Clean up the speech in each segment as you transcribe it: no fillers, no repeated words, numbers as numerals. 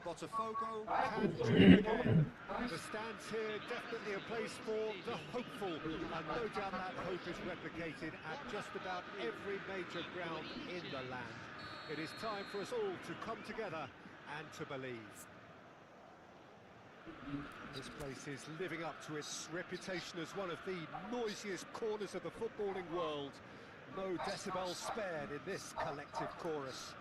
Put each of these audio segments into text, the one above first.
Botafogo can dream again. The stands here definitely a place for the hopeful, and no doubt that hope is replicated at just about every major ground in the land. It is time for us all to come together and to believe. This place is living up to its reputation as one of the noisiest corners of the footballing world. No decibels spared in this collective chorus.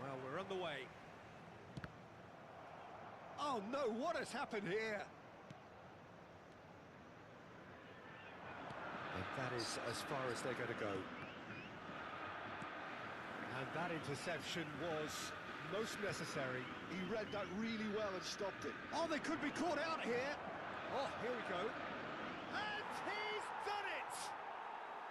Well, we're on the way. Oh no, what has happened here? And that is as far as they're going to go. And that interception was most necessary. He read that really well and stopped it. Oh, they could be caught out here. Oh, here we go. And he's done it!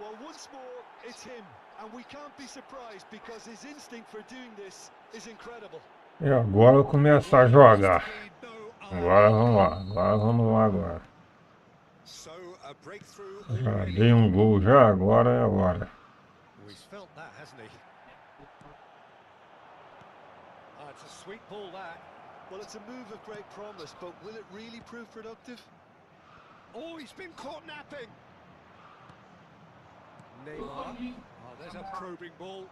Well, once more, it's him. And we can't be surprised because his instinct for doing this is incredible. E agora eu começar a jogar. Agora vamos lá. Agora vamos lá agora. Já dei um gol já, agora é a hora. He's felt that, hasn't he? It's a sweet ball, that. Well, it's a move of great promise, but will it really prove productive? Oh, he's been caught napping. Neymar. Oh, there's a probing ball.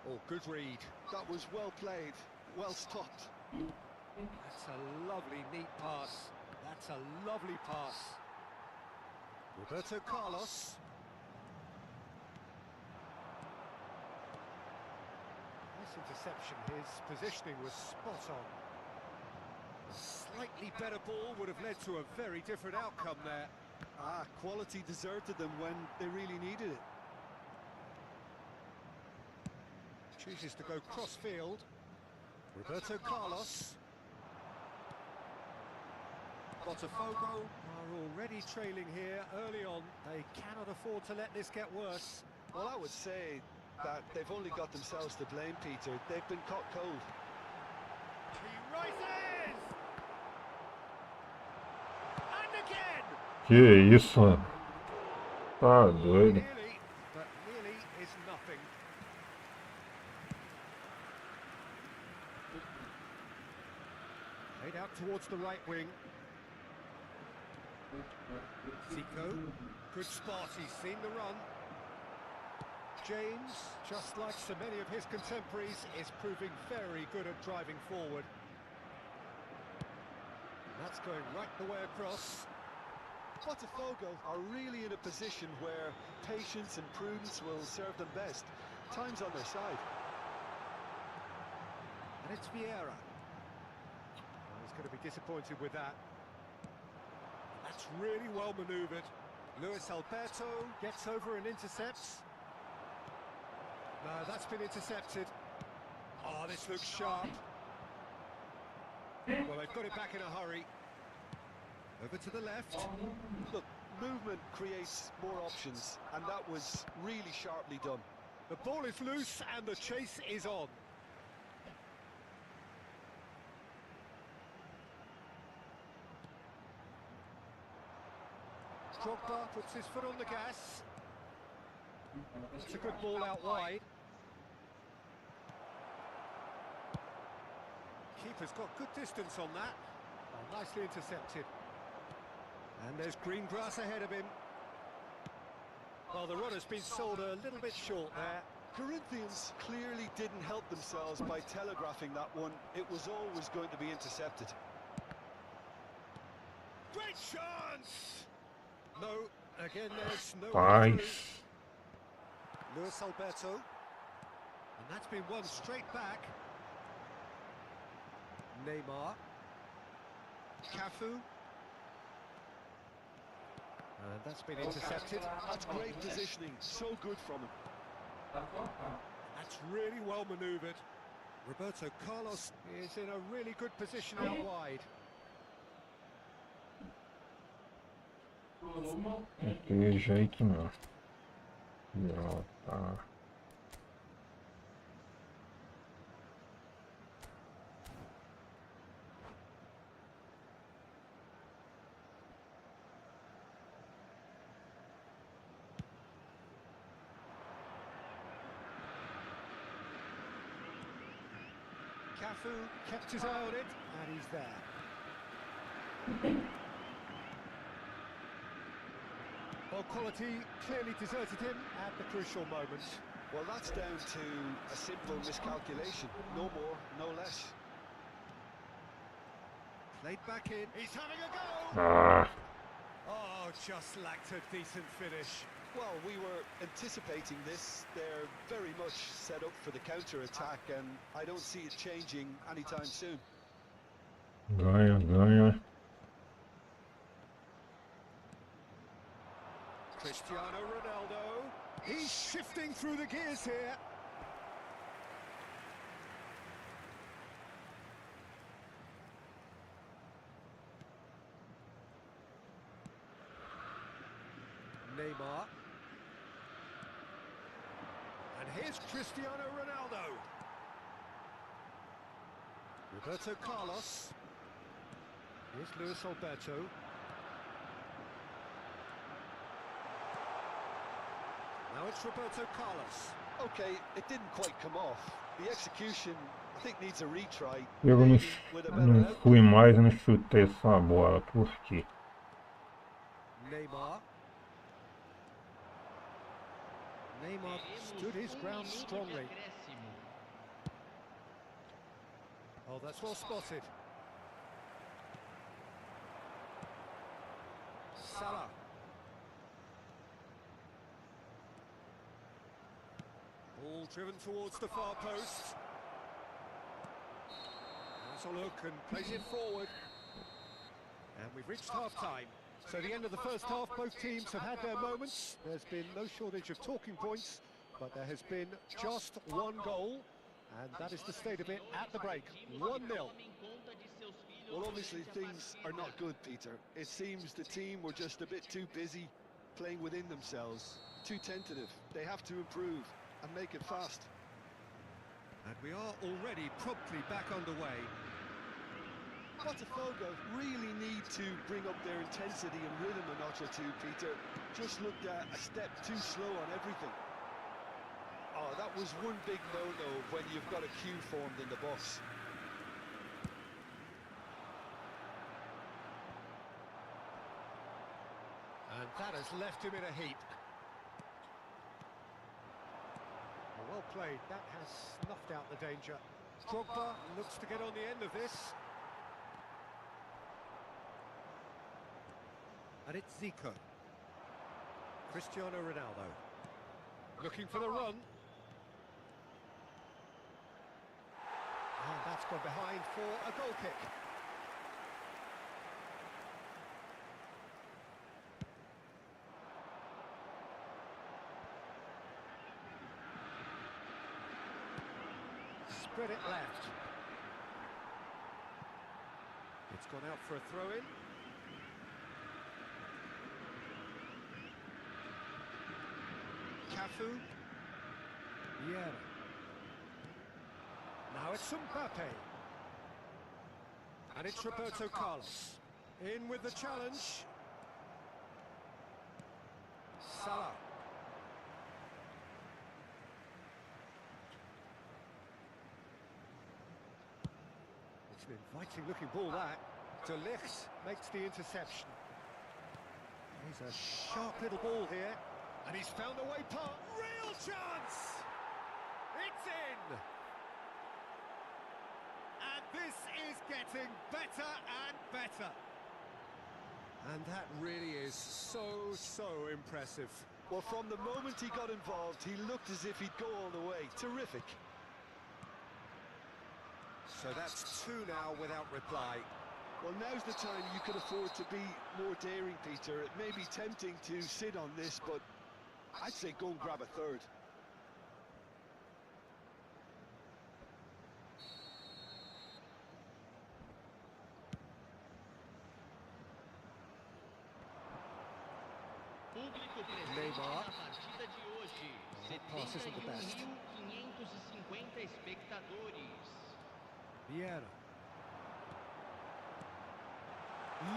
Oh, good read. That was well played, well stopped. That's a lovely, neat pass. That's a lovely pass. Roberto Carlos. Nice interception. His positioning was spot on. A slightly better ball would have led to a very different outcome there. Quality deserted them when they really needed it. Chooses to go cross-field. Roberto Carlos. Botafogo are already trailing here early on. They cannot afford to let this get worse. Well, I would say that they've only got themselves to blame, Peter. They've been caught cold. He rises! And again! Que isso, mano. Tá doido. But nearly is nothing. towards the right wing. Zico, good spot, he's seen the run. James, just like so many of his contemporaries, is proving very good at driving forward. That's going right the way across. Botafogo are really in a position where patience and prudence will serve them best. Time's on their side. And it's Vieira. Well, he's going to be disappointed with that. That's really well manoeuvred. Luis Alberto gets over and intercepts. No, that's been intercepted. Oh, this looks sharp. Well, they've got it back in a hurry. Over to the left. Look, movement creates more options, and that was really sharply done. The ball is loose and the chase is on. Drogba puts his foot on the gas. It's a good ball out wide. Keeper's got good distance on that. Oh, nicely intercepted. And there's green grass ahead of him. Well, the runner's been sold a little bit short there. Corinthians clearly didn't help themselves by telegraphing that one. It was always going to be intercepted. Great chance! No, again there's no... Nice. Luis Alberto. And that's been won straight back. Neymar. Cafu. And that's been intercepted. That's great positioning, so good from him. That's really well manoeuvred. Roberto Carlos is in a really good position out wide. Daquele jeito não. Não, tá. Cafu kept his eye on it, and he's there. Well, quality clearly deserted him at the crucial moment. Well, that's down to a simple miscalculation. No more, no less. Played back in. He's having a go! Ah, Oh, just lacked a decent finish. Well, we were anticipating this. They're very much set up for the counter-attack, and I don't see it changing anytime soon. ganha, ganha. Cristiano Ronaldo. He's shifting through the gears here. Neymar. And here's Cristiano Ronaldo. Roberto Carlos. Here's Luis Alberto. Now it's Roberto Carlos. Okay, it didn't quite come off. The execution, I think, needs a retry. Eu não, Maybe with a better não outcome. fui mais, eu não chutei essa bola. Por quê? Neymar. Neymar stood his ground strongly. Oh, that's well spotted. Salah. Ball driven towards the far post. Has a look and plays it forward. And we've reached half-time. So the end of the first half, both teams have had their moments. There's been no shortage of talking points, but there has been just one goal, and that is the state of it at the break. 1-0. Well, obviously things are not good, Peter. It seems the team were just a bit too busy playing within themselves, too tentative. They have to improve and make it fast. And we are already promptly back underway. Botafogo really need to bring up their intensity and rhythm a notch or two, Peter. Just looked a step too slow on everything. Oh, that was one big no-no when you've got a queue formed in the box. That has left him in a heap. Well played. That has snuffed out the danger. Drogba looks to get on the end of this. And it's Zico. Cristiano Ronaldo. Looking for the run. And that's gone behind for a goal kick. Spread it left. It's gone out for a throw-in. Cafu. Vieira. Now it's Mbappe. And it's Roberto Carlos. In with the challenge. Salah. It's an inviting looking ball that. De Ligt makes the interception. Here's a sharp little ball here. And he's found a way past. Real chance! It's in! And this is getting better and better. And that really is so impressive. Well, from the moment he got involved, he looked as if he'd go all the way. Terrific. So that's two now without reply. Well, now's the time you could afford to be more daring, Peter. It may be tempting to sit on this, but I'd say go and grab a third. Neymar. Pass isn't the best. Vieira.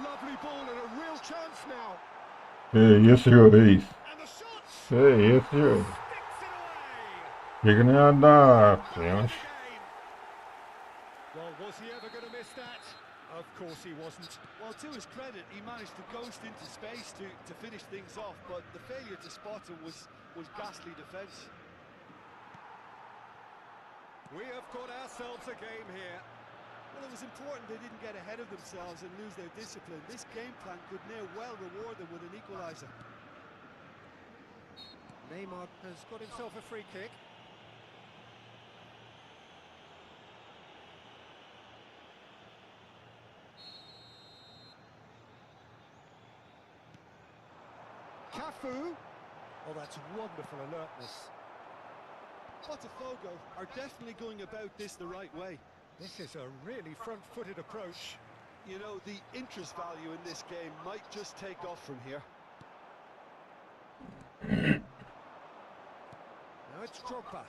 Lovely ball and a real chance now. Isso, juiz. And the shot Isso, juiz. sticks it away. Fica na da frente. Well, was he ever going to miss that? Of course he wasn't. Well, to his credit, he managed to ghost into space to finish things off, but the failure to spot him was ghastly defence. We have got ourselves a game here. Well, it was important they didn't get ahead of themselves and lose their discipline. This game plan could near well reward them with an equaliser. Neymar has got himself a free kick. Cafu. Oh, that's wonderful alertness. Botafogo are definitely going about this the right way. This is a really front-footed approach. You know, the interest value in this game might just take off from here. Now it's Drogba.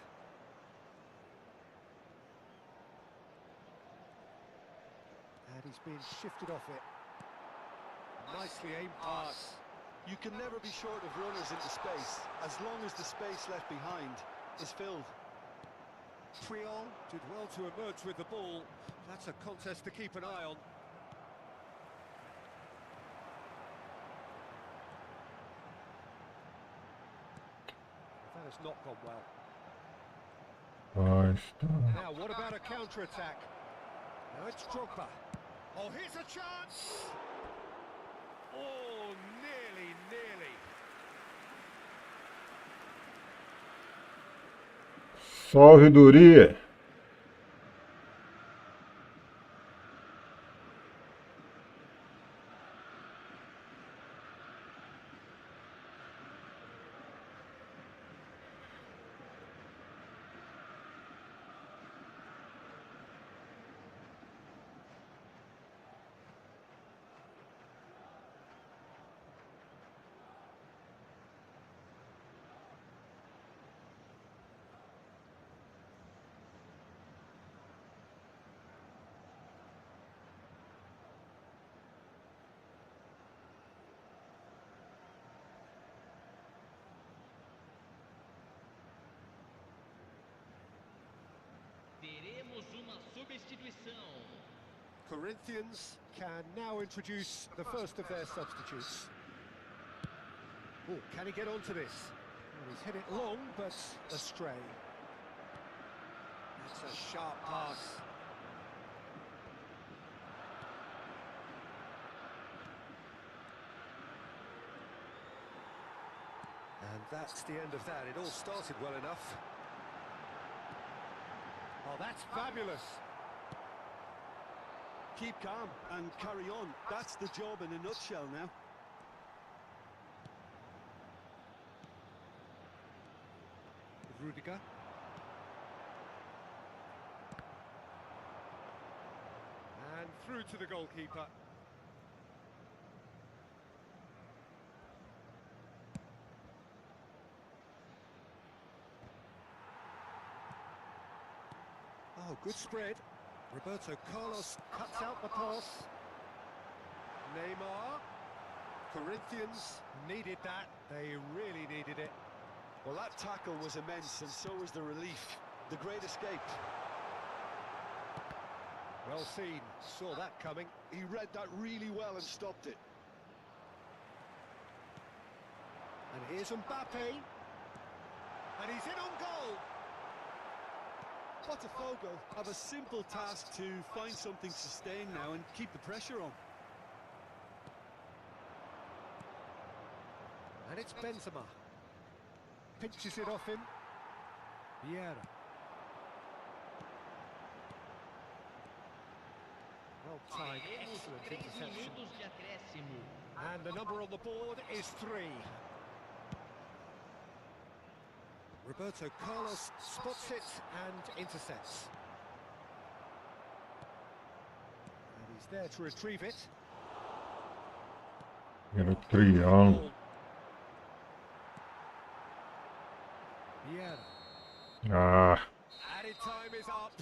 And he's been shifted off it. Nicely aimed pass. You can never be short of runners into space, as long as the space left behind is filled. Triol did well to emerge with the ball. That's a contest to keep an eye on. That has not gone well. Now, what about a counter-attack? Now it's Drogba. Oh, here's a chance! Oh, nearly. Só vidoria. Corinthians can now introduce the first of their substitutes. Oh, can he get onto this? Well, he's hit it long, but astray. That's a sharp pass. And that's the end of that. It all started well enough. Oh, that's fabulous. Keep calm and carry on. That's the job in a nutshell now. Rudiger. And through to the goalkeeper. Oh, good spread. Roberto Carlos cuts out the pass. Neymar. Corinthians needed that. They really needed it. Well, that tackle was immense, and so was the relief. The great escape. Well seen. Saw that coming. He read that really well and stopped it. And here's Mbappe. And he's in on goal. Botafogo have a simple task to find something sustained now and keep the pressure on. And it's Benzema. Pinches it off him. Vieira. Well timed, excellent interception. And the number on the board is 3. Roberto Carlos spots it and intercepts. And he's there to retrieve it. Era triângulo. Vieira. Ah, Added time is up,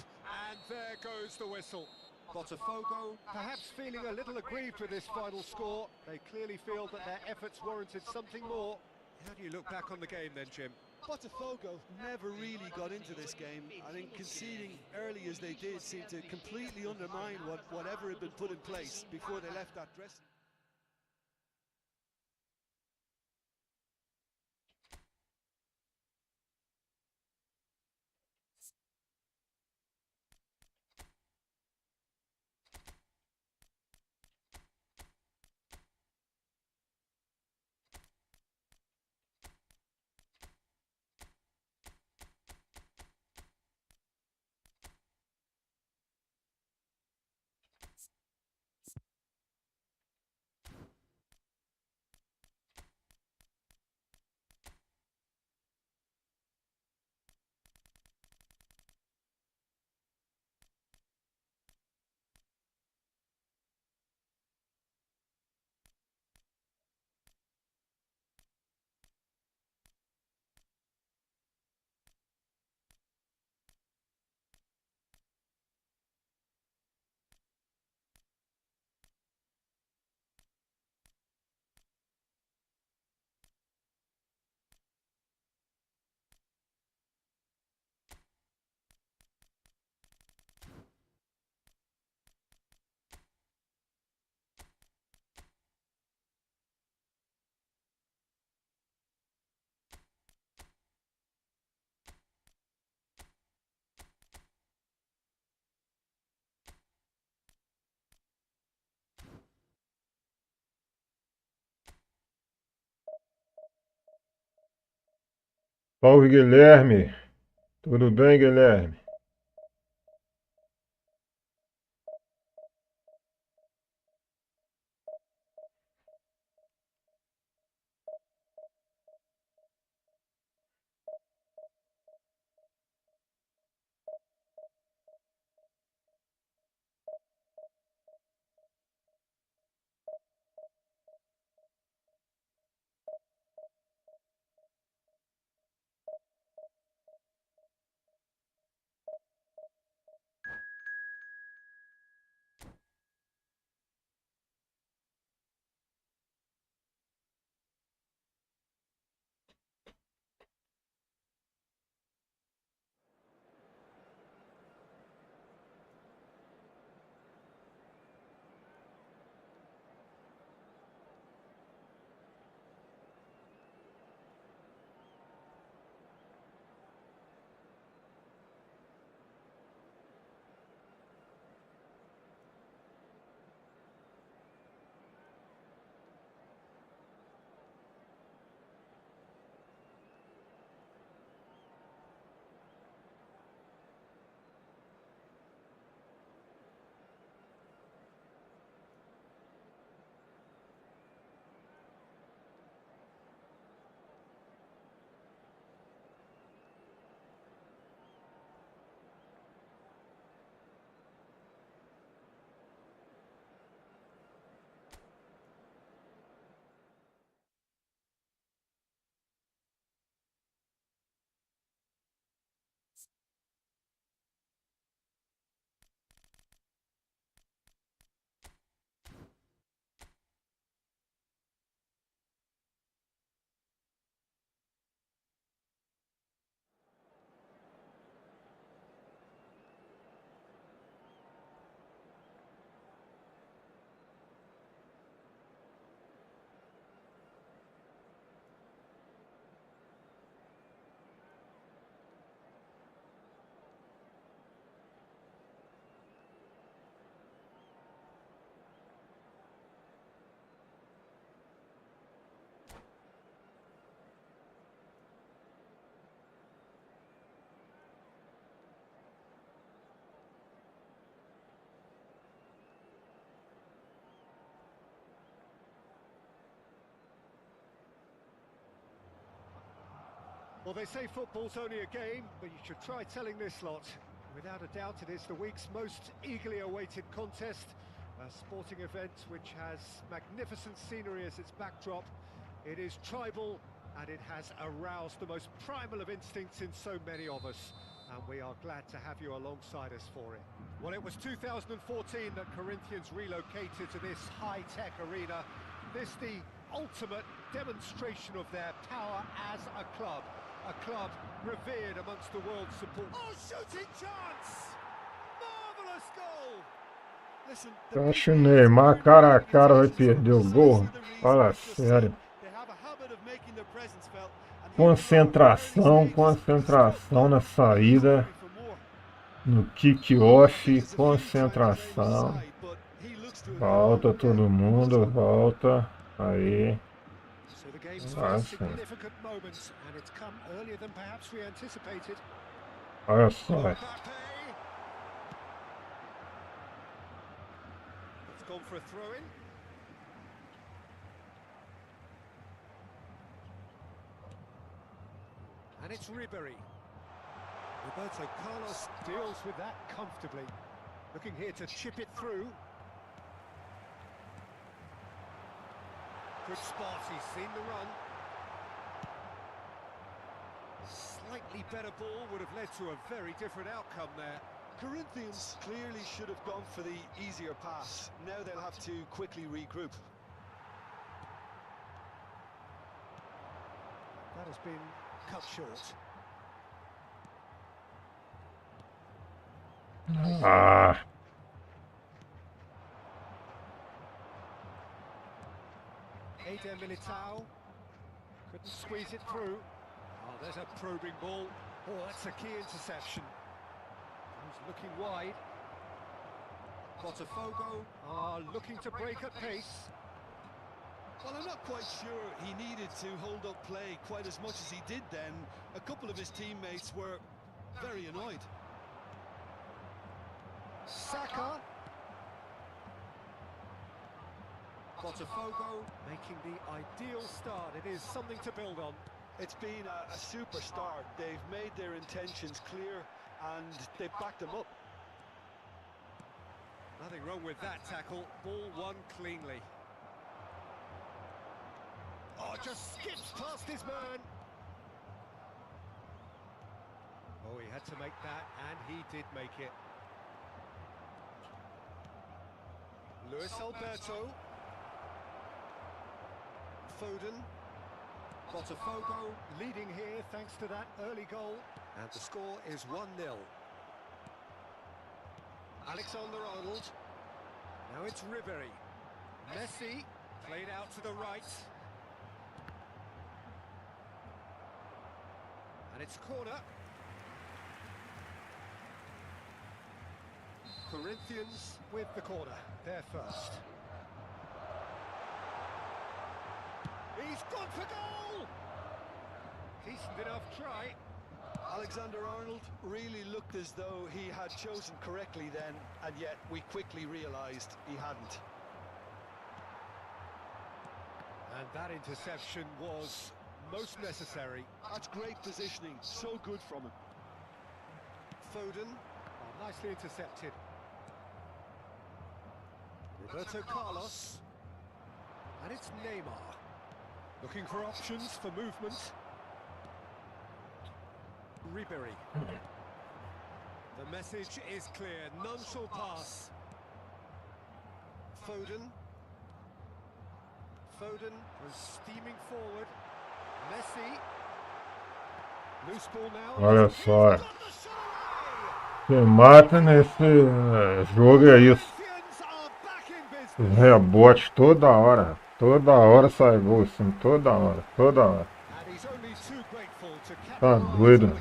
and there goes the whistle. Botafogo perhaps feeling a little aggrieved with this final score. They clearly feel that their efforts warranted something more. How do you look back on the game then, Jim? Botafogo never really got into this game. I think conceding early as they did seemed to completely undermine whatever had been put in place before they left that dressing. salve Guilherme. Tudo bem, Guilherme? Well, they say football's only a game, but you should try telling this lot. Without a doubt, it is the week's most eagerly awaited contest. A sporting event which has magnificent scenery as its backdrop. It is tribal, and it has aroused the most primal of instincts in so many of us. And we are glad to have you alongside us for it. Well, it was 2014 that Corinthians relocated to this high-tech arena. This the ultimate demonstration of their power as a club. A club revered amongst the world's support. Oh, shooting chance! Marvelous goal! Listen, Eu acho que o Neymar cara a cara vai perder o gol. Fala sério. Concentração, concentração na saída. No kick-off, concentração. Volta todo mundo, volta. Aí. Olha só. Gone for a throw-in. And it's Ribery. Roberto Carlos deals with that comfortably. Looking here to chip it through. Good spot, he's seen the run. Slightly better ball would have led to a very different outcome there. Corinthians clearly should have gone for the easier pass. Now they'll have to quickly regroup. That has been cut short. Eder Militao couldn't squeeze it through. Oh, there's a probing ball. Oh, that's a key interception. He's looking wide. Botafogo are looking to break at pace. Well, I'm not quite sure he needed to hold up play quite as much as he did then. A couple of his teammates were very annoyed. Saka. Botafogo making the ideal start. It is something to build on. It's been a super start. They've made their intentions clear and they've backed them up. Nothing wrong with that tackle. Ball won cleanly. Oh, just skips past his man. Oh, he had to make that, and he did make it. Luis Alberto. Foden. Botafogo leading here thanks to that early goal. And the score is 1-0. Alexander-Arnold. Now it's Ribery. Messi played out to the right. And it's corner. Corinthians with the corner. They're first. He's gone for goal! Decent enough try. Alexander-Arnold really looked as though he had chosen correctly then, and yet we quickly realised he hadn't. And that interception was most necessary. That's great positioning, so good from him. Foden, oh, nicely intercepted. Roberto Carlos. And it's Neymar. Looking for options for movement. Ribery. The message is clear, none shall pass. Foden. Foden was steaming forward. Messi. Loose ball now. Olha só. Se mata nesse jogo é isso. Rebote toda hora. Toda hora sai gol, assim, toda hora, toda hora. Tá doido.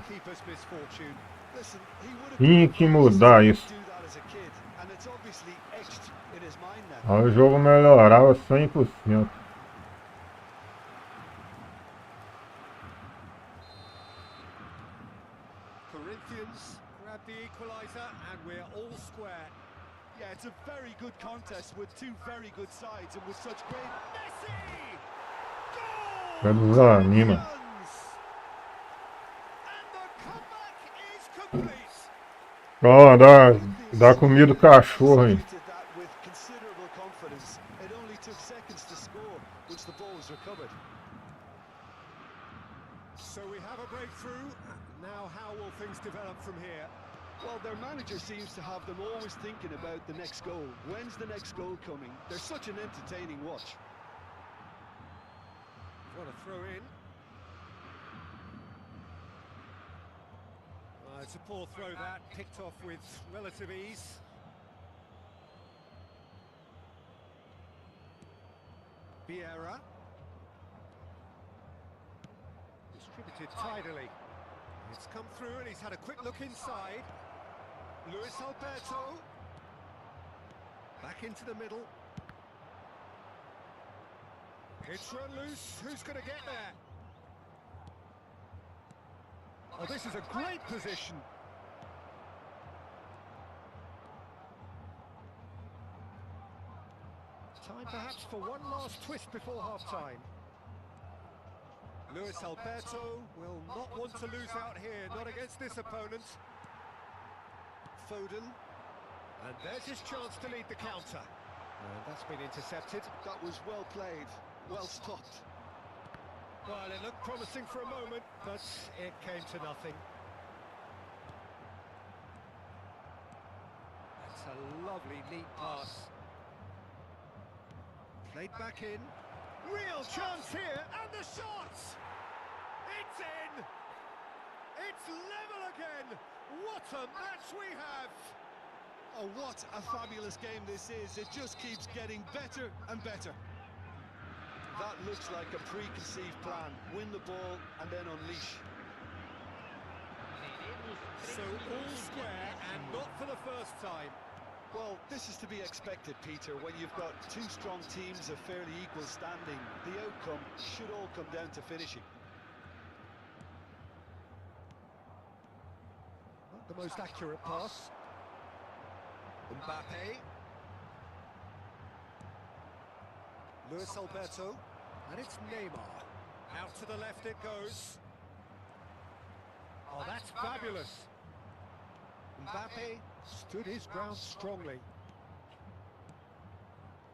Tinha que mudar isso. Aí o jogo melhorava 100%. Corinthians grab the equalizer and we're all square. Yeah, it's a very good contest with two very good sides and with such great... Messi! Desanima. Ó, dá comida do cachorro, hein? Executed that with considerable confidence. It only took seconds to score once the ball was recovered. So we have a breakthrough. Now how will things develop from here? Well, their manager seems to have them always thinking about the next goal. When's the next goal coming? They're such an entertaining watch. What a throw in. It's a poor throw that, picked off with relative ease. Vieira. Distributed tidily. It's come through and he's had a quick look inside. Luis Alberto. Back into the middle. It's run loose. Who's going to get there? Oh, this is a great position. Time perhaps for one last twist before half-time. Luis Alberto will not want to lose out here, not against this opponent. Foden. And there's his chance to lead the counter. And that's been intercepted. That was well played, well stopped. Well, it looked promising for a moment, but it came to nothing. That's a lovely, neat pass. Played back in. Real chance here, and the shots! It's in! It's level again! What a match we have! Oh, what a fabulous game this is. It just keeps getting better and better. That looks like a preconceived plan. Win the ball and then unleash. So all square and not for the first time. Well, this is to be expected, Peter. When you've got two strong teams of fairly equal standing, the outcome should all come down to finishing. Not the most accurate pass. Mbappe. Luis Alberto. And it's Neymar. Out to the left it goes. Oh, that's fabulous. Mbappe stood his ground strongly.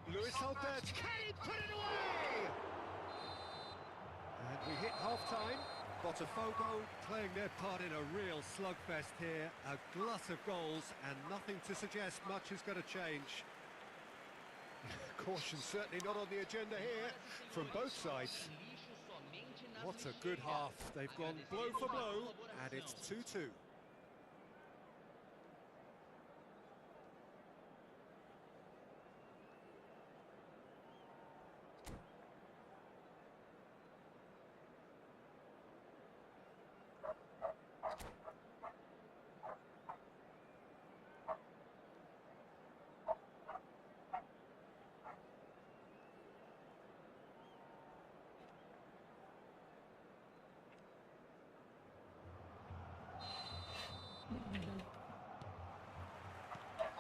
Luis Alberto, can he put it away? And we hit half-time. Botafogo playing their part in a real slugfest here. A glut of goals and nothing to suggest much is going to change. Caution certainly not on the agenda here from both sides. What a good half. They've gone blow for blow and it's 2-2.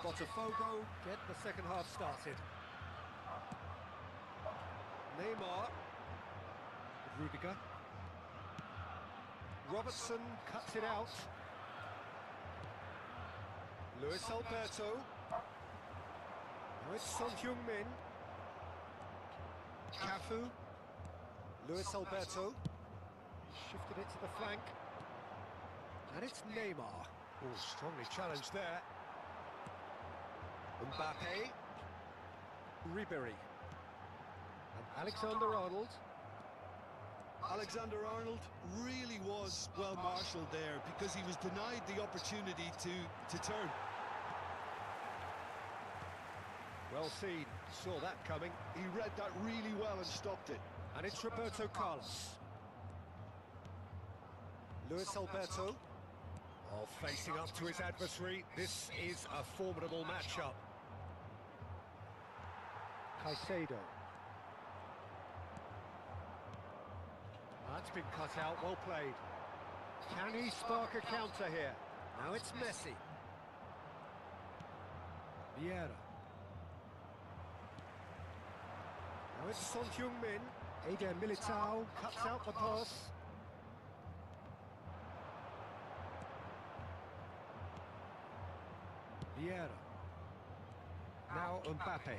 Botafogo get the second half started. Neymar. Rudiger. Robertson cuts it out. Luis Alberto. Now it's Son Heung-min. Cafu. Luis Alberto. Shifted it to the flank. And it's Neymar. Oh, strongly challenged there. Mbappe. Ribery. And Alexander-Arnold. Alexander-Arnold really was well marshalled there because he was denied the opportunity to turn. Well seen, saw that coming. He read that really well and stopped it. And it's Roberto Carlos. Luis Alberto. Oh, facing up to his adversary. This is a formidable matchup. Caicedo. That's been cut out, well played. Can he spark a counter here? Now it's Messi. Vieira. Now it's Son Heung-min. Eder Militao cuts out the pass. Vieira. Now Mbappe.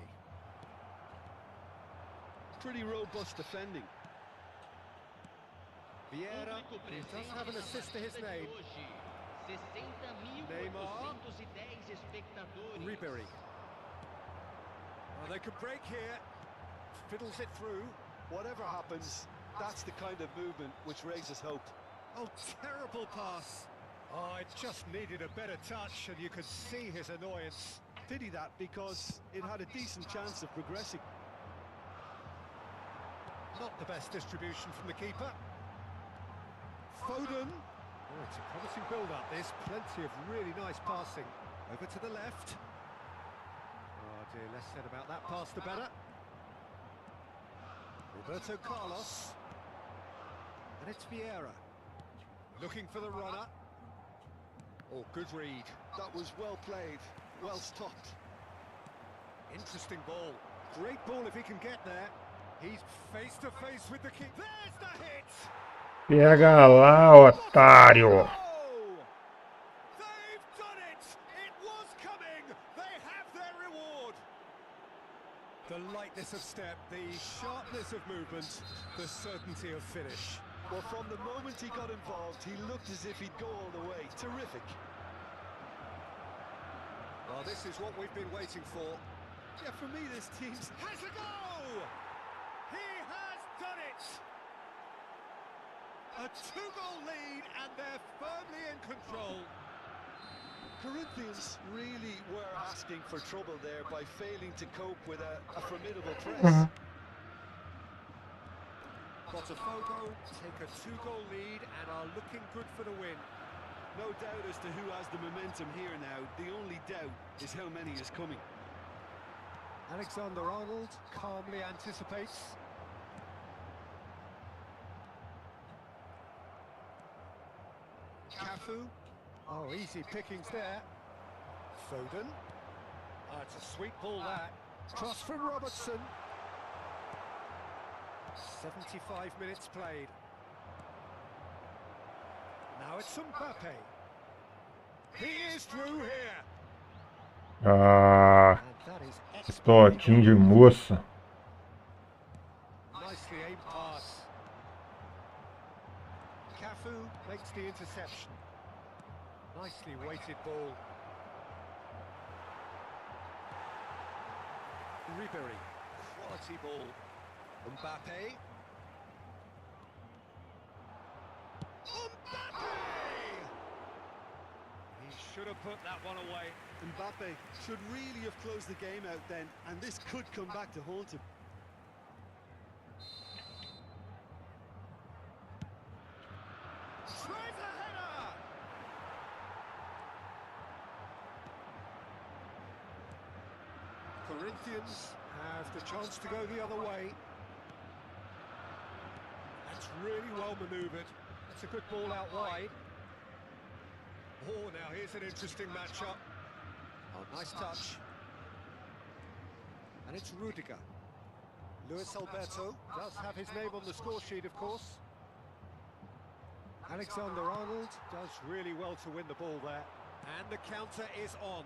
Pretty robust defending. Vieira, who does have an assist to his name. Neymar. Ribery. Oh, they could break here. Fiddles it through. Whatever happens, that's the kind of movement which raises hope. Oh, terrible pass. Oh, it just needed a better touch, and you could see his annoyance. Pity that, because it had a decent chance of progressing. Not the best distribution from the keeper. Foden. Oh, it's a promising build-up, this. Plenty of really nice passing. Over to the left. Oh dear, less said about that pass the better. Roberto Carlos. And it's Vieira. Looking for the runner. Oh, good read. That was well played, well stopped. Interesting ball. Great ball if he can get there. He's face to face with the keeper. There's the hit! Pega lá, otário. They've done it! It was coming! They have their reward! The lightness of step, the sharpness of movement, the certainty of finish. Well, from the moment he got involved, he looked as if he'd go all the way. Terrific. Well, this is what we've been waiting for. Yeah, for me, this team's... Has a go! He has done it! A two-goal lead, and they're firmly in control. Corinthians really were asking for trouble there by failing to cope with a formidable press. Botafogo take a two-goal lead and are looking good for the win. No doubt as to who has the momentum here now. The only doubt is how many is coming. Alexander-Arnold calmly anticipates. Cafu. Oh, easy pickings there. Foden. Oh, it's a sweet ball, that. Cross from Robertson. 75 minutes played. Now it's Mbappe. He is through here. Ah, And that is toquinho de moça. nicely aimed pass. Cafu makes the interception. Nicely weighted ball. Ribery, quality ball. Mbappe. Mbappe! He should have put that one away. Mbappe should really have closed the game out then, and this could come back to haunt him. Tries a header! Corinthians have the chance to go the other way. That's really well manoeuvred. That's a good ball out wide. Oh, now here's an interesting matchup. Oh, nice touch. And it's Rudiger. Luis Alberto does have his name on the score sheet, of course. Alexander-Arnold does really well to win the ball there. And the counter is on.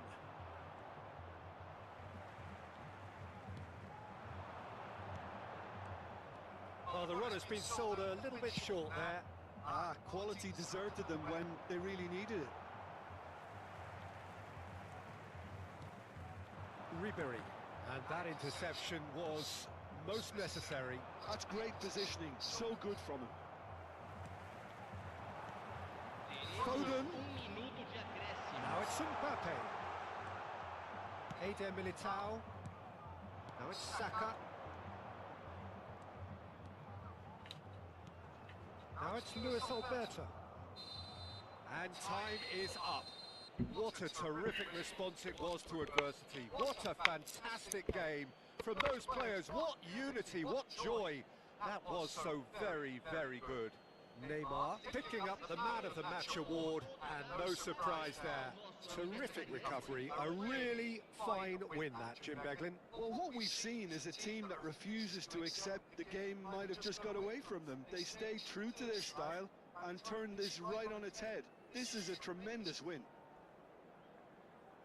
Well, the run has been sold a little bit short there. Ah, quality deserted them when they really needed it. Ribery, and that interception was most necessary. That's great positioning, so good from him. Foden. Now it's Mbappe. Eder Militao. Now it's Saka. Now it's Luis Alberto. And time is up. What a terrific response it was to adversity. What a fantastic game from those players. What unity, what joy. That was so very, very good. Neymar picking up the Man of the Match award, and no surprise there. Terrific recovery, a really fine win that, Jim Beglin. Well, what we've seen is a team that refuses to accept the game might have just got away from them. They stayed true to their style and turned this right on its head. This is a tremendous win.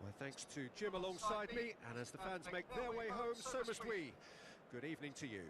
Well, thanks to Jim alongside me, and as the fans make their way home, so must we. Good evening to you.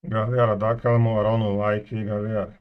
Galera, dá aquela moral no like aí, galera.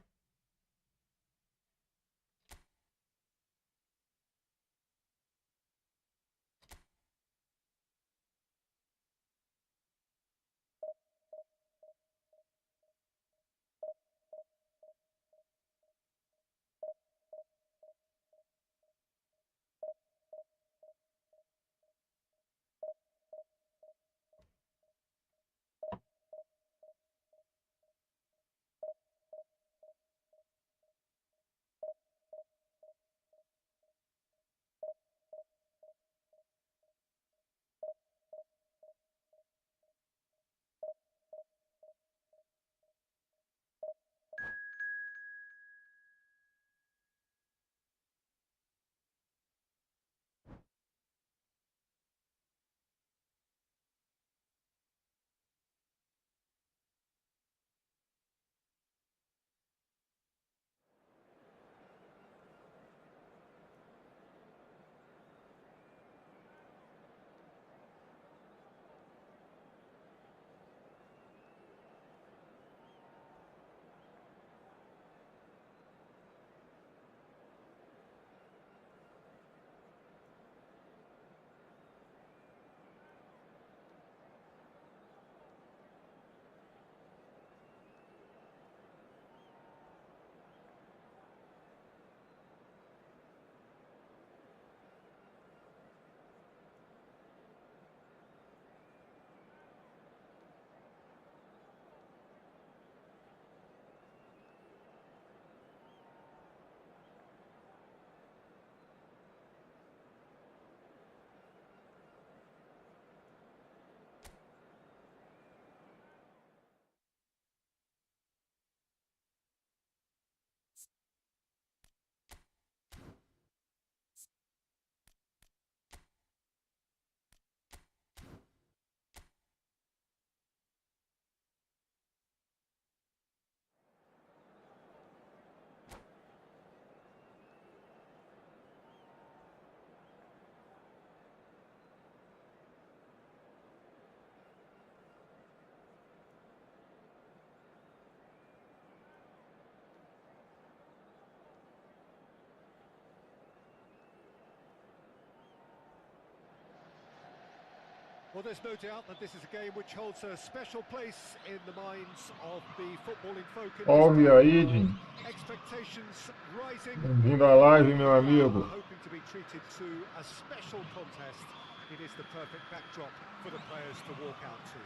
Well, there's no doubt that this is a game which holds a special place in the minds of the footballing folk in Salve aí, this Jim. expectations rising. Bem-vindo à live, meu amigo. Hoping to be treated to a special contest. it is the perfect backdrop for the players to walk out to.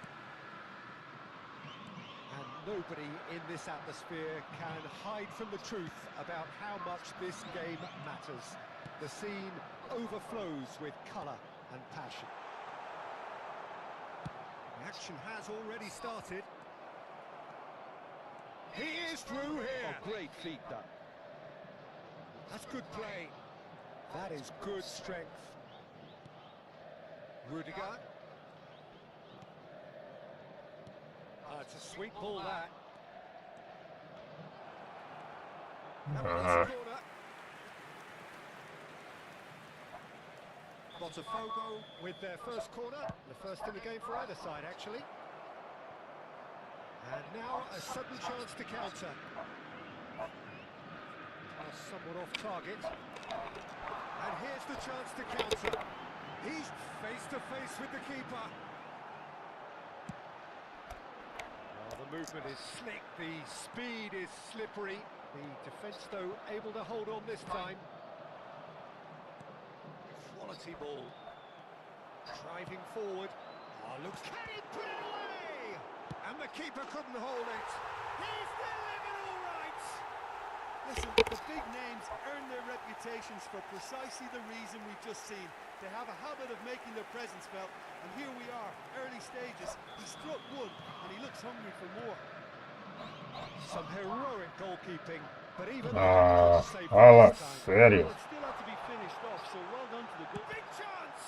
And nobody in this atmosphere can hide from the truth about how much this game matters. The scene overflows with colour and passion. The action has already started. He is through here. Oh, great feat, that. That's good play. That is good strength. Rudiger. It's a sweet ball, that. Corner. Botafogo with their first corner. The first in the game for either side, actually. And now a sudden chance to counter. Somewhat off target. And here's the chance to counter. He's face to face with the keeper. Oh, the movement is slick, the speed is slippery. The defence, though, able to hold on this time. Quality ball. Driving forward. Oh, looks... Can he put it away? And the keeper couldn't hold it. He's delivered all right. Listen, the big names earn their reputations for precisely the reason we've just seen. They have a habit of making their presence felt, and here we are, early stages. He struck one, and he looks hungry for more. Some heroic goalkeeping, but even fala sério. Well, it still had to be finished off, so well done to the goal. Big chance!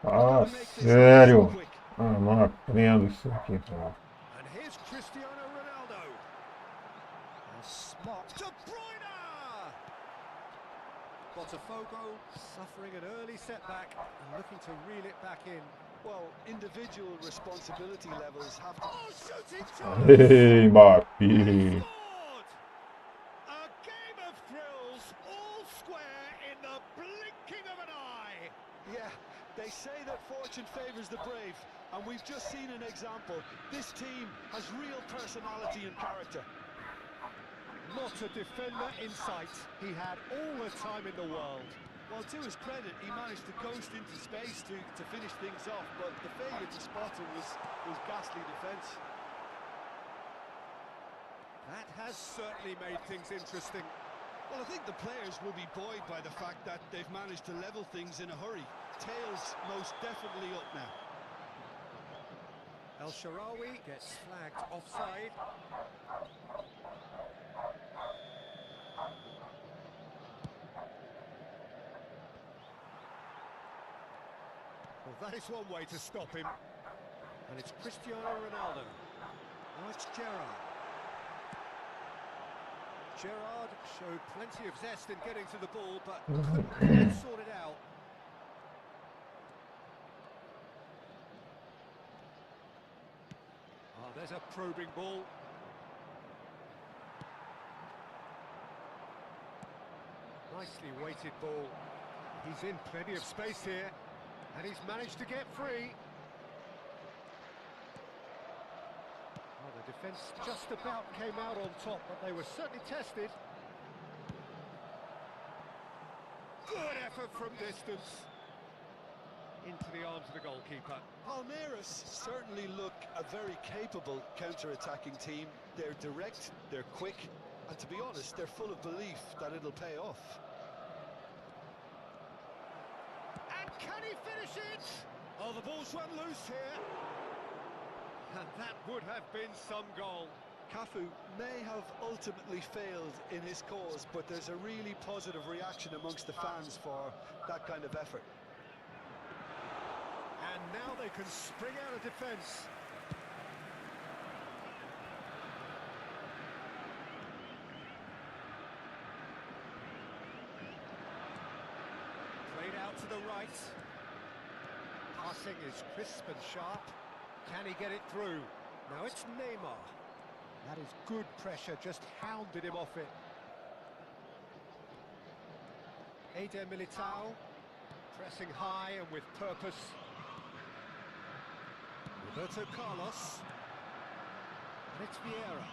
Fala sério. Ah, não aprendo isso aqui, cara. And here's Cristiano Ronaldo. Smart De Bruyne! Botafogo suffering an early setback and looking to reel it back in. Well, individual responsibility levels have to... Oh, shooting chance! Hey, Mbappé. Scored! A game of thrills, all square in the blinking of an eye. Yeah, they say that fortune favours the brave, and we've just seen an example. This team has real personality and character. Not a defender in sight. He had all the time in the world. Well, to his credit, he managed to ghost into space to finish things off, but the failure to spot him was ghastly defence. That has certainly made things interesting. Well, I think the players will be buoyed by the fact that they've managed to level things in a hurry. Tails most definitely up now. El Shaarawy gets flagged offside. Well, that is one way to stop him. And it's Cristiano Ronaldo. Now it's Gerrard. Gerrard showed plenty of zest in getting to the ball, but couldn't quite sort it out. Oh, there's a probing ball. Nicely weighted ball. He's in plenty of space here, and he's managed to get free. Well, the defence just about came out on top, but they were certainly tested. Good effort from distance. Into the arms of the goalkeeper. Palmeiras certainly look a very capable counter-attacking team. They're direct, they're quick, and to be honest, they're full of belief that it'll pay off. And can he finish it? Oh, the ball's run loose here. And that would have been some goal. Cafu may have ultimately failed in his cause, but there's a really positive reaction amongst the fans for that kind of effort. And now they can spring out of defence. Played out to the right. Passing is crisp and sharp. Can he get it through? Now it's Neymar. That is good pressure, just hounded him off it. Eder Militao, pressing high and with purpose. Roberto Carlos. And it's Vieira.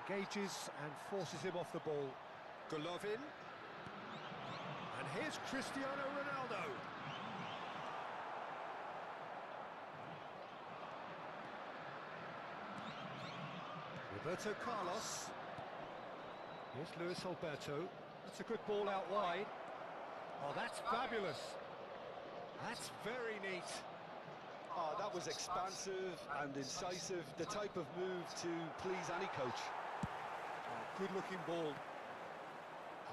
Engages and forces him off the ball. Golovin. And here's Cristiano Ronaldo. Roberto Carlos. Here's Luis Alberto. That's a good ball out wide. Oh, that's fabulous. That's very neat. Oh, that was expansive and incisive, the type of move to please any coach. Oh, good-looking ball.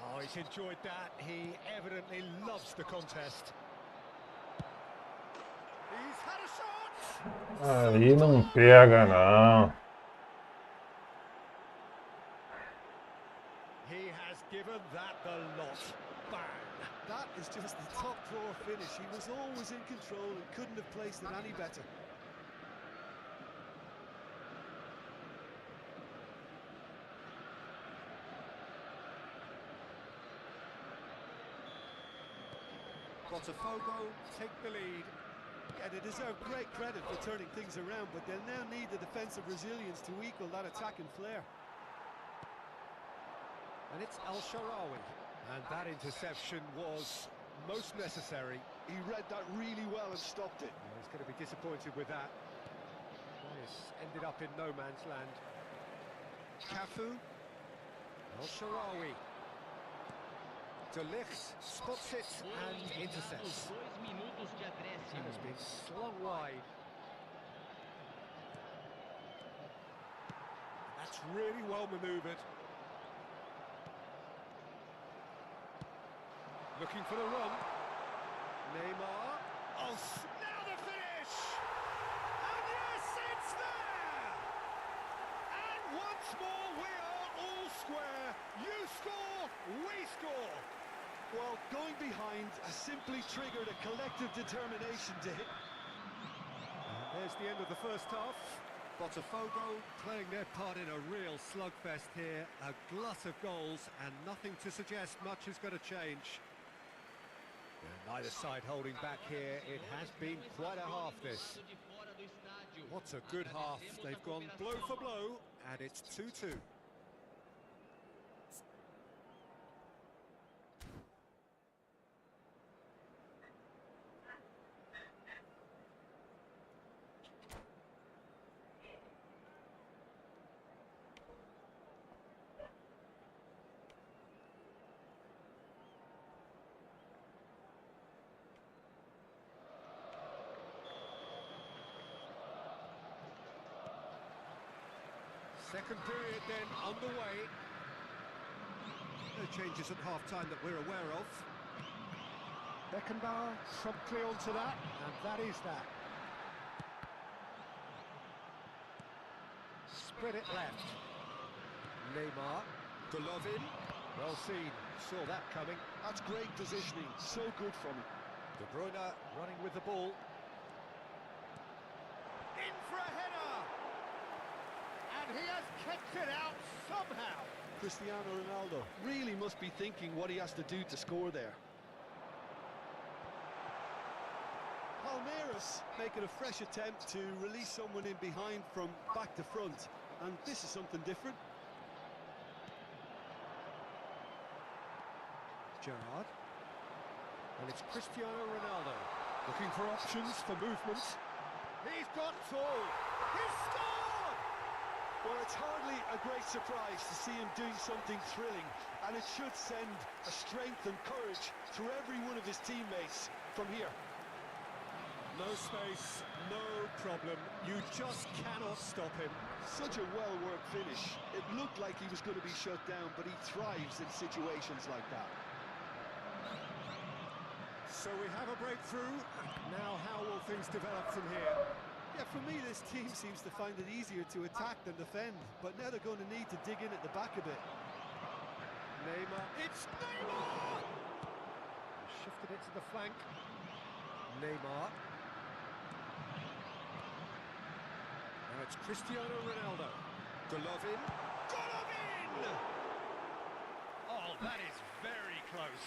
Oh, he's enjoyed that. He evidently loves the contest. He's had a shot! Aí não pega, não. He has given that the lot. Bang! That is just the top drawer finish. He was always in control and couldn't have placed it any better. Botafogo take the lead. Yeah, they deserve great credit for turning things around, but they'll now need the defensive resilience to equal that attacking flair. And it's Al-Sharawi. And that interception was most necessary. He read that really well and stopped it. Yeah, he's going to be disappointed with that. Well, it's ended up in no man's land. Cafu. Al-Sharawi. De Ligt spots it and intercepts. That has been slung wide. That's really well manoeuvred. Looking for the run. Neymar. Oh, now the finish! And yes, it's there! And once more we are all square. You score, we score. Well, going behind has simply triggered a collective determination to hit. And there's the end of the first half. Botafogo playing their part in a real slugfest here. A glut of goals and nothing to suggest much is going to change. And neither side holding back here. It has been quite a half, this. What a good half. They've gone blow for blow, and it's 2-2. Second period then underway. No changes at half-time that we're aware of. Beckenbauer promptly onto that, and that is that. Spread it left. Neymar. Golovin. Well seen. Saw that coming. That's great positioning. So good from him. De Bruyne running with the ball. In for a header! And he has kept it out somehow. Cristiano Ronaldo really must be thinking what he has to do to score there. Palmeiras making a fresh attempt to release someone in behind from back to front, and this is something different. Gerrard. And it's Cristiano Ronaldo looking for options for movement. He's got all. He's scored! Well, it's hardly a great surprise to see him doing something thrilling, and it should send a strength and courage through every one of his teammates from here. No space, no problem. You just cannot stop him. Such a well-worked finish. It looked like he was going to be shut down, but he thrives in situations like that. So we have a breakthrough. Now how will things develop from here? Yeah, for me, this team seems to find it easier to attack than defend, but now they're going to need to dig in at the back a bit. Neymar. It's Neymar! Shifted it to the flank. Neymar. Now it's Cristiano Ronaldo. Golovin. Golovin! Oh, that is very close.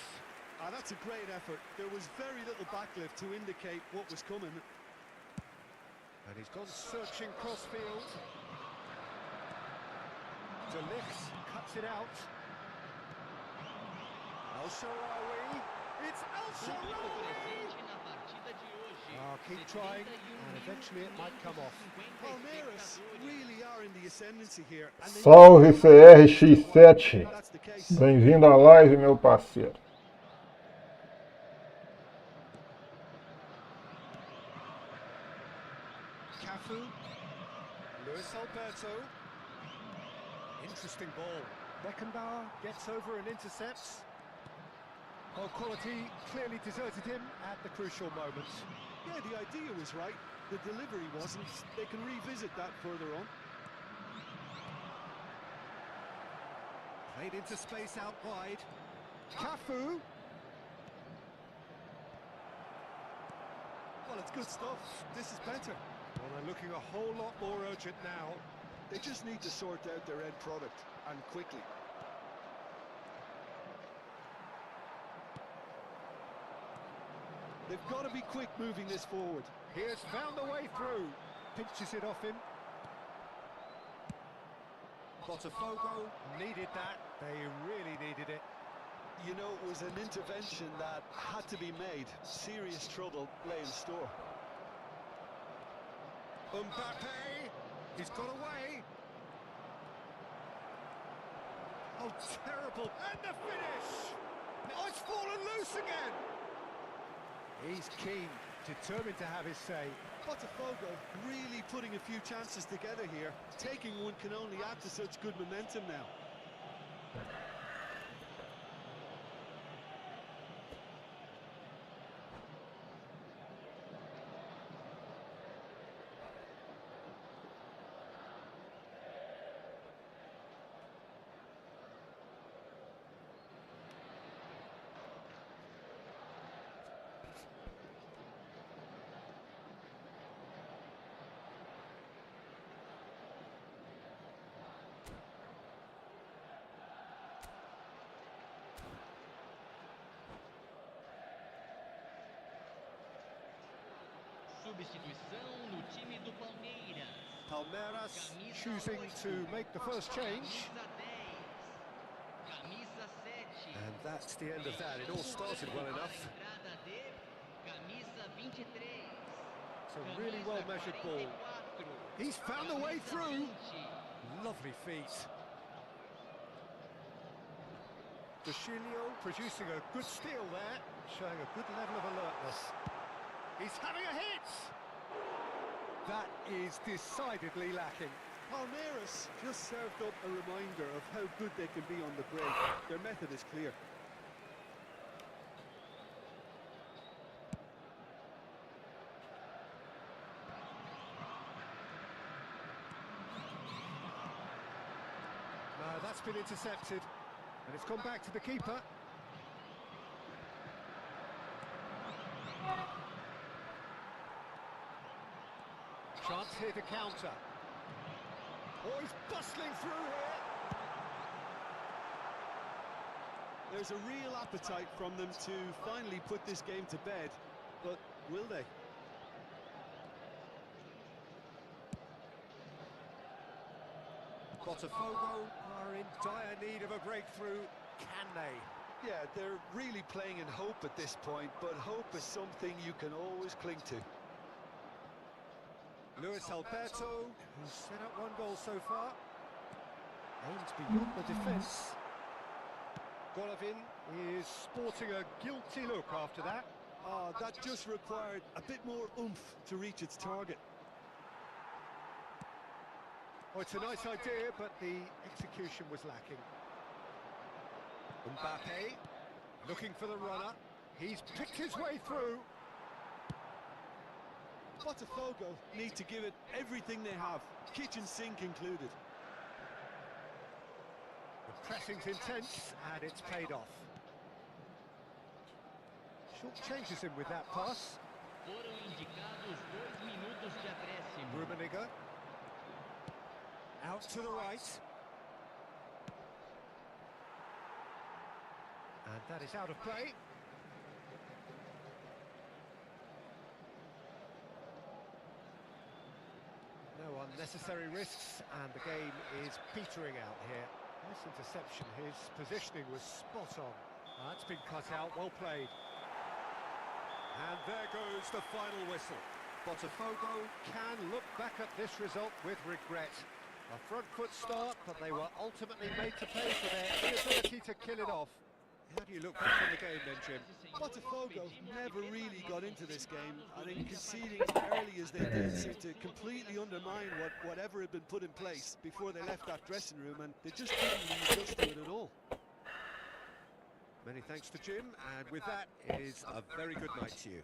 Ah, that's a great effort. There was very little backlift to indicate what was coming. And he's gone searching crossfield. De Ligt cuts it out. Al-Sharawi. It's El Oh, keep trying, and eventually it might come off. Palmeiras really are in the ascendancy here. And they Salve CRX7. that's the case. Bem-vindo à live, meu parceiro. Cafu, Luis Alberto. Interesting ball. Beckenbauer gets over and intercepts. Well, quality clearly deserted him at the crucial moment. Yeah, the idea was right. The delivery wasn't. They can revisit that further on. Played into space out wide. Cafu. Well, it's good stuff. This is better. Well, they're looking a whole lot more urgent now. They just need to sort out their end product, and quickly. They've got to be quick moving this forward. He has found a way through. Pinches it off him. Botafogo needed that. They really needed it. You know, it was an intervention that had to be made. Serious trouble lay in store. Mbappe, he's got away. Oh, terrible. And the finish. Oh, it's fallen loose again. He's keen, determined to have his say. Botafogo really putting a few chances together here. Taking one can only add to such good momentum now. Substituição no time do Palmeiras. Palmeiras choosing to make the first change. Camisa 7. And that's the end of that. It all started well enough. Entrada de camisa 23. It's a really well-measured ball. He's found a way through. Lovely feet. Ducilio producing a good steal there, showing a good level of alertness. He's having a hit! That is decidedly lacking. Palmeiras just served up a reminder of how good they can be on the break. Their method is clear. No, that's been intercepted, and it's gone back to the keeper. Chance here to counter. Oh, he's bustling through here. There's a real appetite from them to finally put this game to bed, but will they? Botafogo are in dire need of a breakthrough. Can they? Yeah, they're really playing in hope at this point, but hope is something you can always cling to. Luis Alberto, who's set up one goal so far, aims beyond the defence. Golovin is sporting a guilty look after that. That just required a bit more oomph to reach its target. Oh, it's a nice idea, but the execution was lacking. Mbappe, looking for the runner. He's picked his way through. Botafogo need to give it everything they have, kitchen sink included. The pressing's intense, and it's paid off. Short changes him with that pass. Foram indicados 2 minutos de acréscimo. Rummenigge. Out to the right. And that is out of play. No unnecessary risks, and the game is petering out here. Nice interception, his positioning was spot on. That's been cut out, well played. And there goes the final whistle. Botafogo can look back at this result with regret. A front foot start, but they were ultimately made to pay for their inability to kill it off. How do you look back on the game then, Jim? Botafogo never really got into this game. I think conceding as early as they did seemed to completely undermine whatever had been put in place before they left that dressing room, and they just didn't leave us to it at all. Many thanks to Jim, and with that, it is a very good night to you.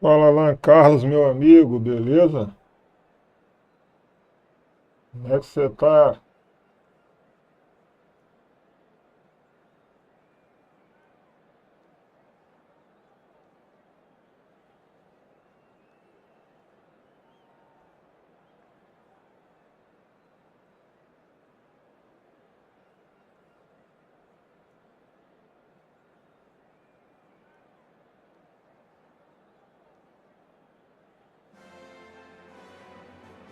Fala lá, Carlos, meu amigo, beleza? Como é que você tá?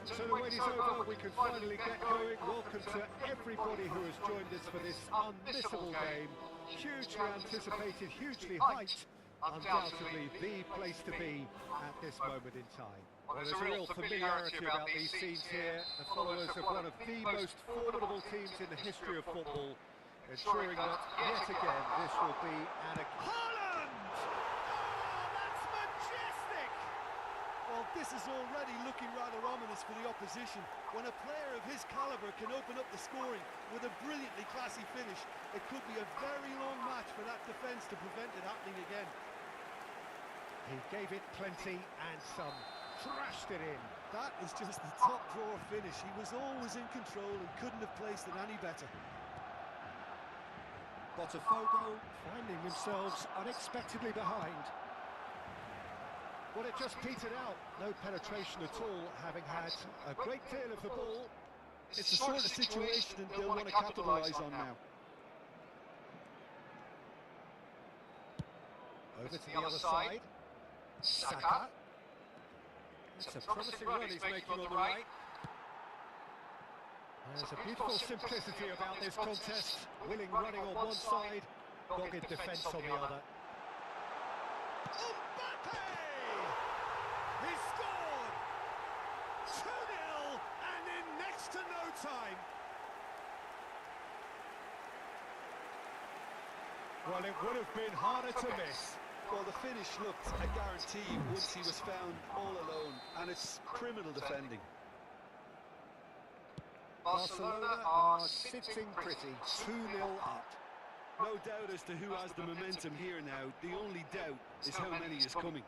So the wait is over, we can finally get going. Welcome to everybody who has joined us for this unmissable game. Hugely anticipated, hugely hyped. Undoubtedly the place to be at this moment in time. Well, there's a real familiarity about these scenes here. The followers of one of the most formidable teams in the history of football, ensuring that yet again this will be an... Holland! Oh, that's majestic! Well, this is already looking rather ominous for the opposition. When a player of his calibre can open up the scoring with a brilliantly classy finish, it could be a very long match for that defence to prevent it happening again. He gave it plenty and some, thrashed it in. That is just the top drawer finish. He was always in control and couldn't have placed it any better. Botafogo finding themselves unexpectedly behind. Well, it just petered out. No penetration at all, having had a great deal of the ball. It's the sort of situation that they'll want to capitalise on now. Over to the other side. Saka. It's a promising run he's making on the right. There's a beautiful simplicity about this contest. Willing running on one side, dogged defence on the other. Mbappe! He scored! 2-0 and in next to no time. Well, it would have been harder to miss. Well, the finish looked a guarantee once he was found all alone, and it's criminal defending. Barcelona are sitting pretty, 2-0 up. No doubt as to who has the momentum here now. The only doubt is how many is coming.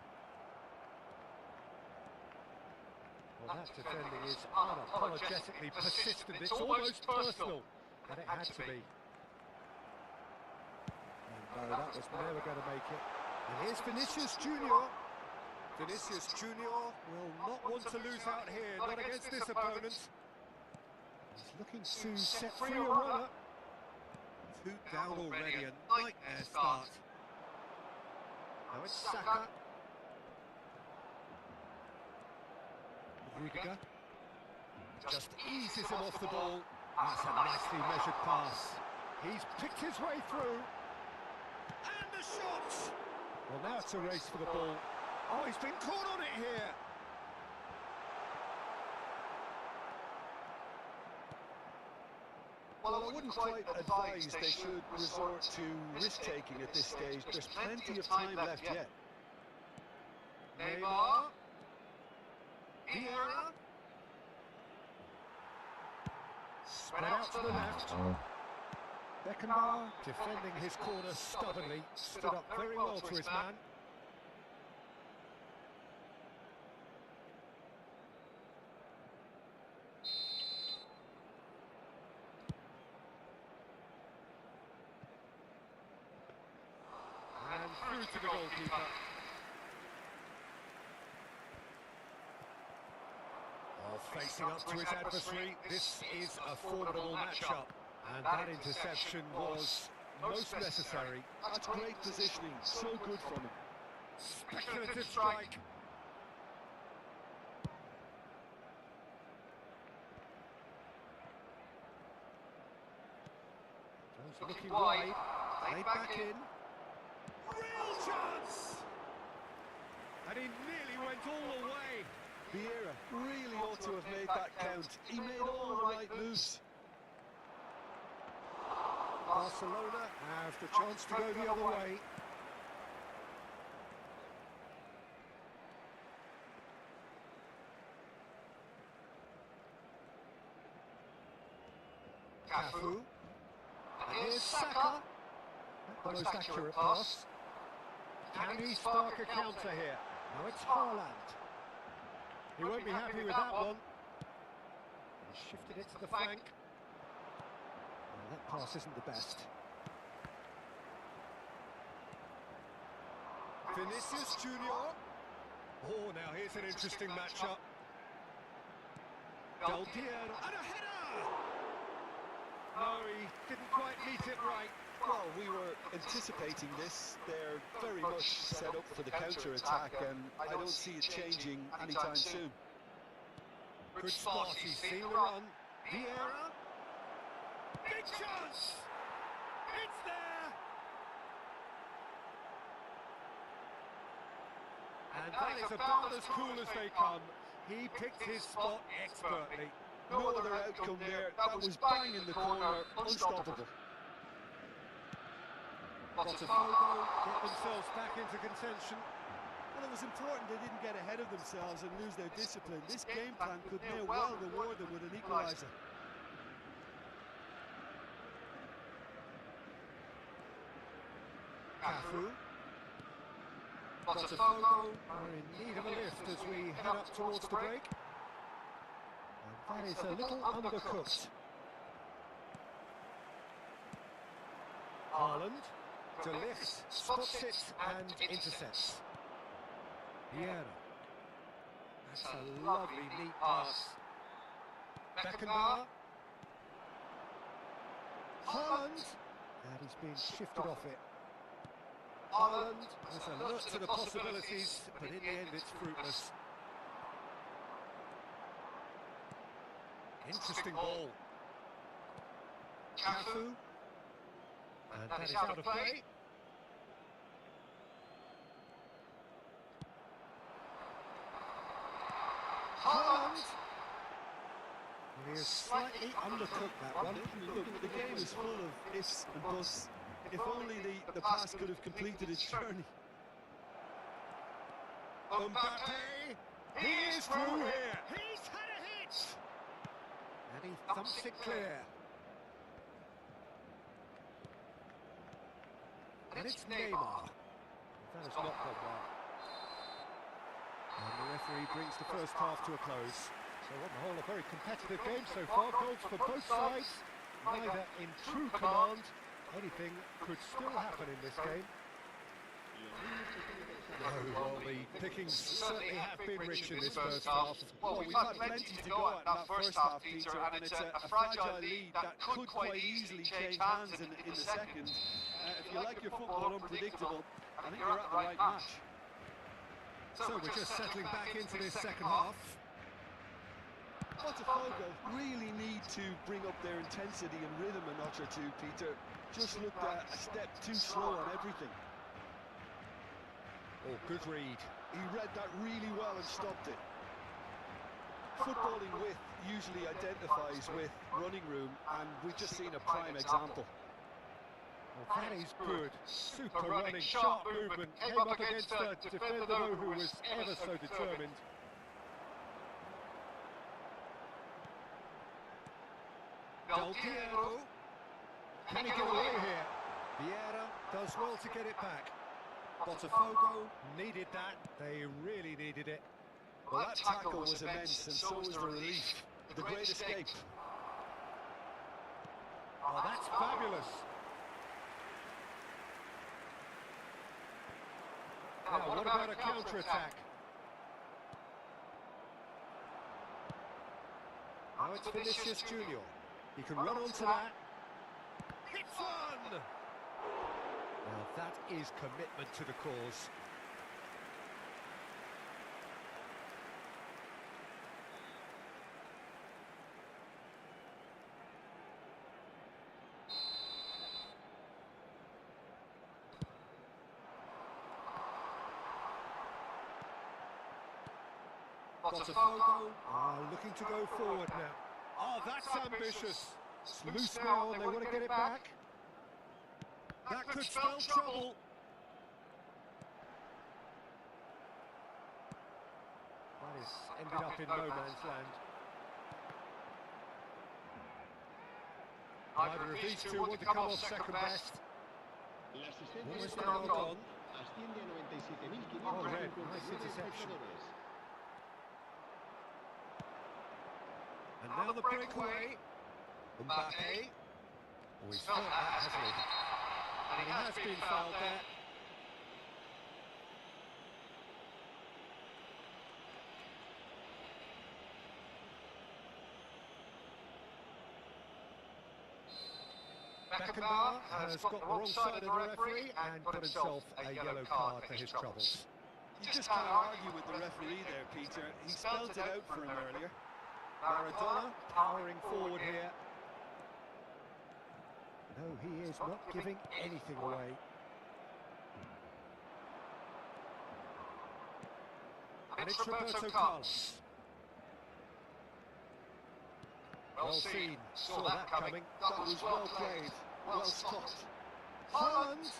Well, that defending is unapologetically persistent. It's almost personal, and it had to be. And no, that was never going to make it. And here's Vinicius Junior. Vinicius Junior will not want to lose out here, not against this opponent. He's looking to set free a runner. 2 down already, a nightmare start. Now it's Saka. Rudiger. Just eases him off the ball. That's a nicely measured pass. He's picked his way through. And the shot! Well, now it's a race for the ball. Oh, he's been caught on it here. Well, I wouldn't quite advise they should resort to risk-taking at this stage. There's plenty of time left yet. Neymar. Vieira. Spread out to the left. Beckenbauer defending his corner stubbornly, stood up very well to his man. And through to the goalkeeper. Facing up to his adversary, this is a formidable matchup. And that interception was most necessary. That's great positioning, so good from him. Speculative strike. Jones looking wide, played back in. Real chance! And he nearly went all the way. Vieira really ought to have made that count. He made all the right moves. Barcelona have the chance to go the other way. Cafu. And here's Saka. The most accurate pass. Can he spark a counter here? Now it's Haaland. He won't be happy with that one. He shifted it to the flank. That pass isn't the best. Vinicius Junior. Oh, now here's an interesting matchup. Del Piero. And a header! No, he didn't quite meet it right. Well, we were anticipating this. They're very much set up for the counter-attack, and I don't see it changing anytime soon. Good spot, he's seen the run. Vieira. Big chance! It's there! And that is about as cool as they come. He picked his spot expertly. No other outcome there. That was bang in the corner, unstoppable. Botafogo get themselves back into contention. Well, it was important they didn't get ahead of themselves and lose their discipline. This game plan could may well reward them with an equaliser. Cafu. Botafogo are in need of a lift as we head up towards the break. And that is a little undercooked. Haaland. De Ligt spots it and intercepts. Vieira. That's a lovely, neat pass. Beckenbauer. Haaland. And he's been shifted off it. Haaland has a look to the possibilities, but in the end it's fruitless. Interesting ball. Cafu. And that is out of play. Haaland. He is slightly undercooked that one. Look, the game is full of ifs and buts. If only the pass could have completed its journey. Mbappe. He is through here. He's had a hit. And he thumps it clear. And it's Neymar. That has not gone well. And the referee brings the first half to a close. So on the whole, a very competitive game so far. Goals for both sides. Neither in true command. Anything could still happen in this game. Oh, well, the pickings certainly have been rich in this first half. Well, we've had plenty to go at that first half, Peter, and it's a fragile lead that could quite easily change hands in the second. If you like your football unpredictable, I think you're at the right match. So we're just settling back into this second half. Botafogo really need to bring up their intensity and rhythm a notch or two, Peter. Just looked a step too slow on everything. Oh, good read. He read that really well and stopped it. Footballing width usually identifies with running room, and we've just seen a prime example. Well, that is good. Super running, sharp movement. Came up against a defender, though, who was ever so determined. Del Piero. Can he get away here? Vieira does well to get it back. Botafogo needed that. They really needed it. Well, that tackle was immense, and so was the relief. The great escape. Oh, that's fabulous. Now, what about a counter-attack? Now it's Vinicius Junior. He can run onto that. Hits one! Now that is commitment to the cause. Botafogo are looking to go forward now. Oh, that's ambitious. It's loose now and they want to get it back. That could spell trouble. That is ended up in no man's land. Neither of these two want to come off second best. Almost now gone. Oh, red. Nice interception. And now the breakaway. Mbappe. Oh, he's felt that, hasn't he? And he has been fouled there. Beckenbauer has got the wrong side of the referee and got himself a yellow card for his troubles. You just can't argue with the referee there, Peter. He spelled it out for him earlier. Maradona powering forward here. No, he is not giving anything away. And it's Roberto Carlos. Well seen, saw that coming. That was well played, well stopped. Haaland!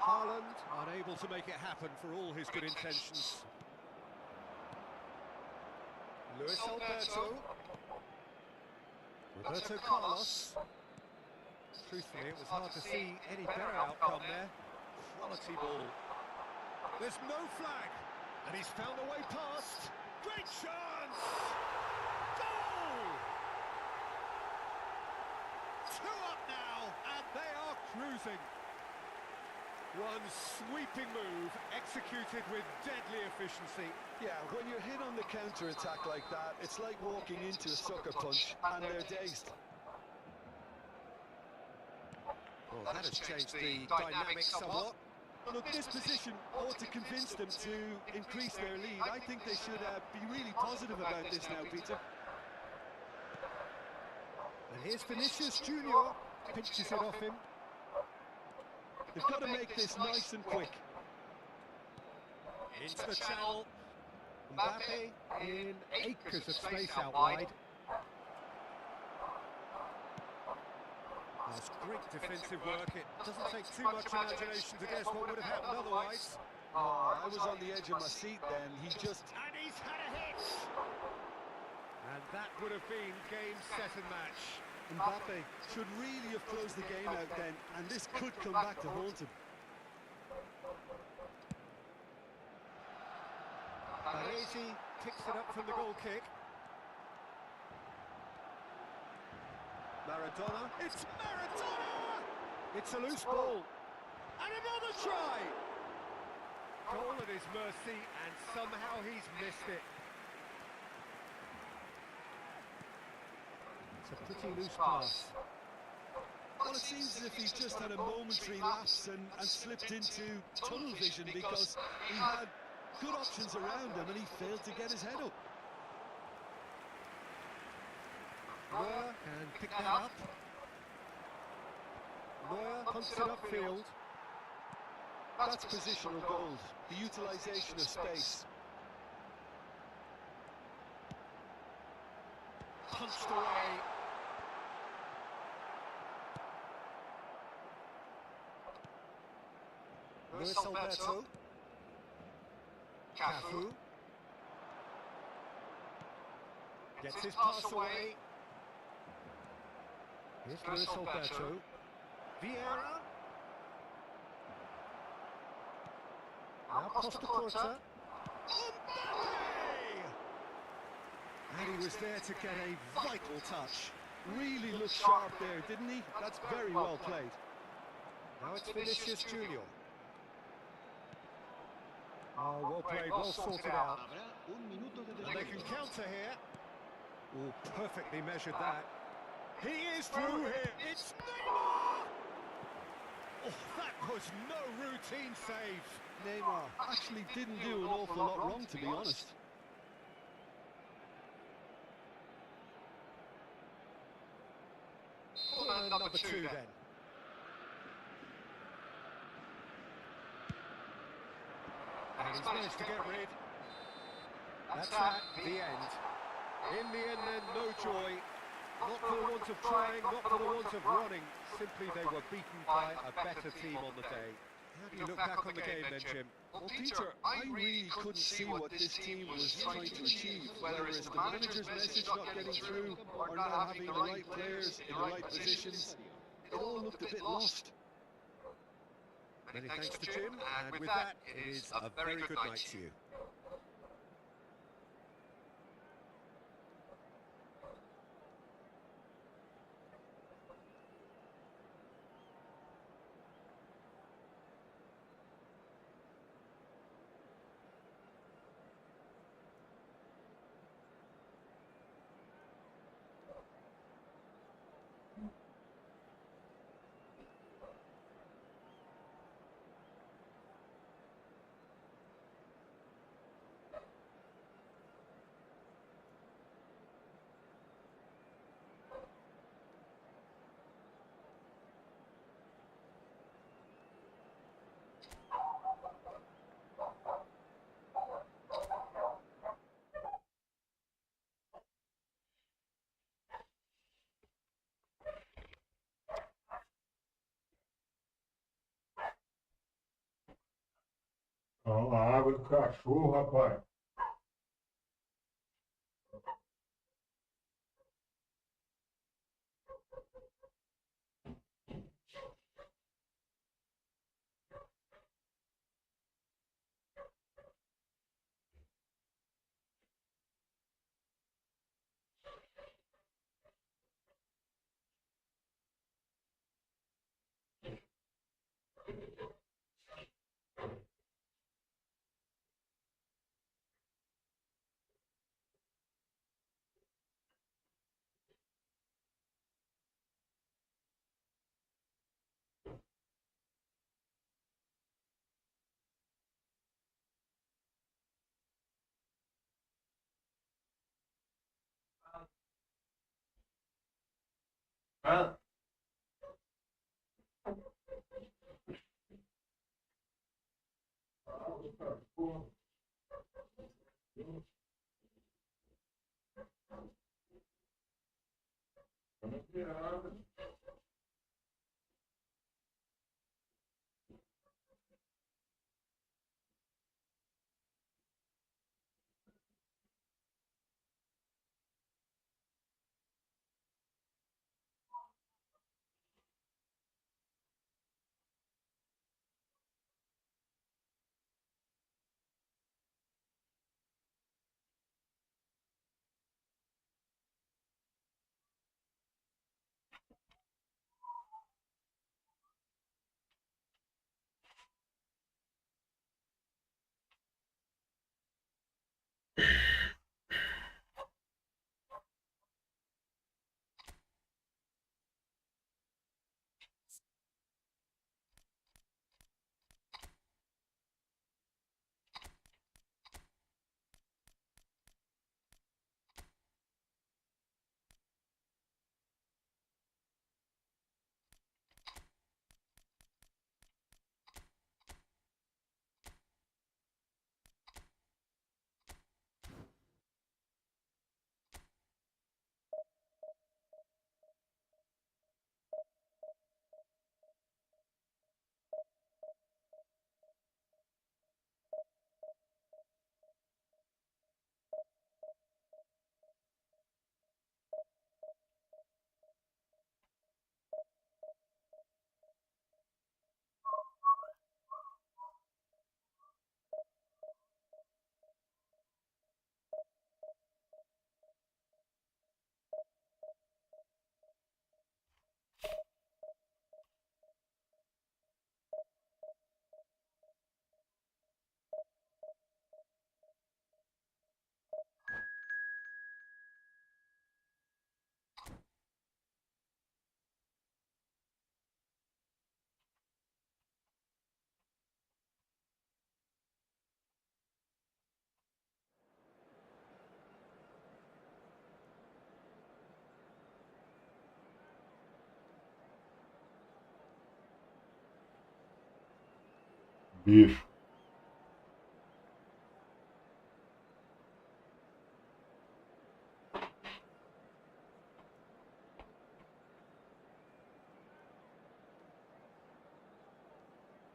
Haaland unable to make it happen for all his good intentions. Luis Alberto. Roberto Carlos. Truthfully, it was hard to see any better outcome there. Quality ball. There's no flag, and he's found a way past. Great chance! Goal! 2 up now, and they are cruising. One sweeping move, executed with deadly efficiency. Yeah, when you're hit on the counter-attack like that, it's like walking into a sucker punch, and they're dazed. Well, that has changed the dynamic somewhat. Look, this position ought to convince them to increase their lead. I think they should be really positive about this now, Peter. And here's Vinicius Junior, pinches it off him. They've got to make this nice and quick. Into the channel. Mbappe in acres of space out wide. That's great defensive work. It doesn't take too much imagination to guess what would have happened otherwise. Oh, I was on the edge of my seat then. He just... And he's had a hit! And that would have been game, set and match. Mbappe should really have closed the game out then, and this could come back to haunt him. Baresi picks it up from the goal kick. Maradona. It's Maradona! It's a loose ball. And another try! Goal at his mercy, and somehow he's missed it. It's a pretty loose pass. Well, it seems as if he's just had a momentary lapse and slipped into tunnel vision because he had good options around him and he failed to get his head up. Neuer can pick that up. Neuer punts it upfield. That's positional gold, the utilisation of space. Punched away. Luis Alberto. Cafu. Gets his pass away. Here's Luis Alberto. Vieira. Now Costa Corta. And he was there to get a vital touch. Really looked sharp there, didn't he? That's very well played. Now it's Vinicius Junior. Oh, well played, well sorted out. And they can counter here. Oh, perfectly measured that. He is through here. It's Neymar! Oh, that was no routine save. Neymar actually didn't do an awful lot wrong, to be honest. Number 2 then. And he's managed to get rid. That's that, the end. In the end then, no joy. Not for the want of trying, not for the want of running. Simply they were beaten by a better team on the day. How do you look back on the game then, Jim? Well, Peter, I really couldn't see what this team was trying to achieve, whether it's the manager's message not getting through or not having the right players in the right positions. It all looked a bit lost. Many thanks to Jim, and with that, it is a very good night to you. Toma água do cachorro, rapaz. Ah. Bicho.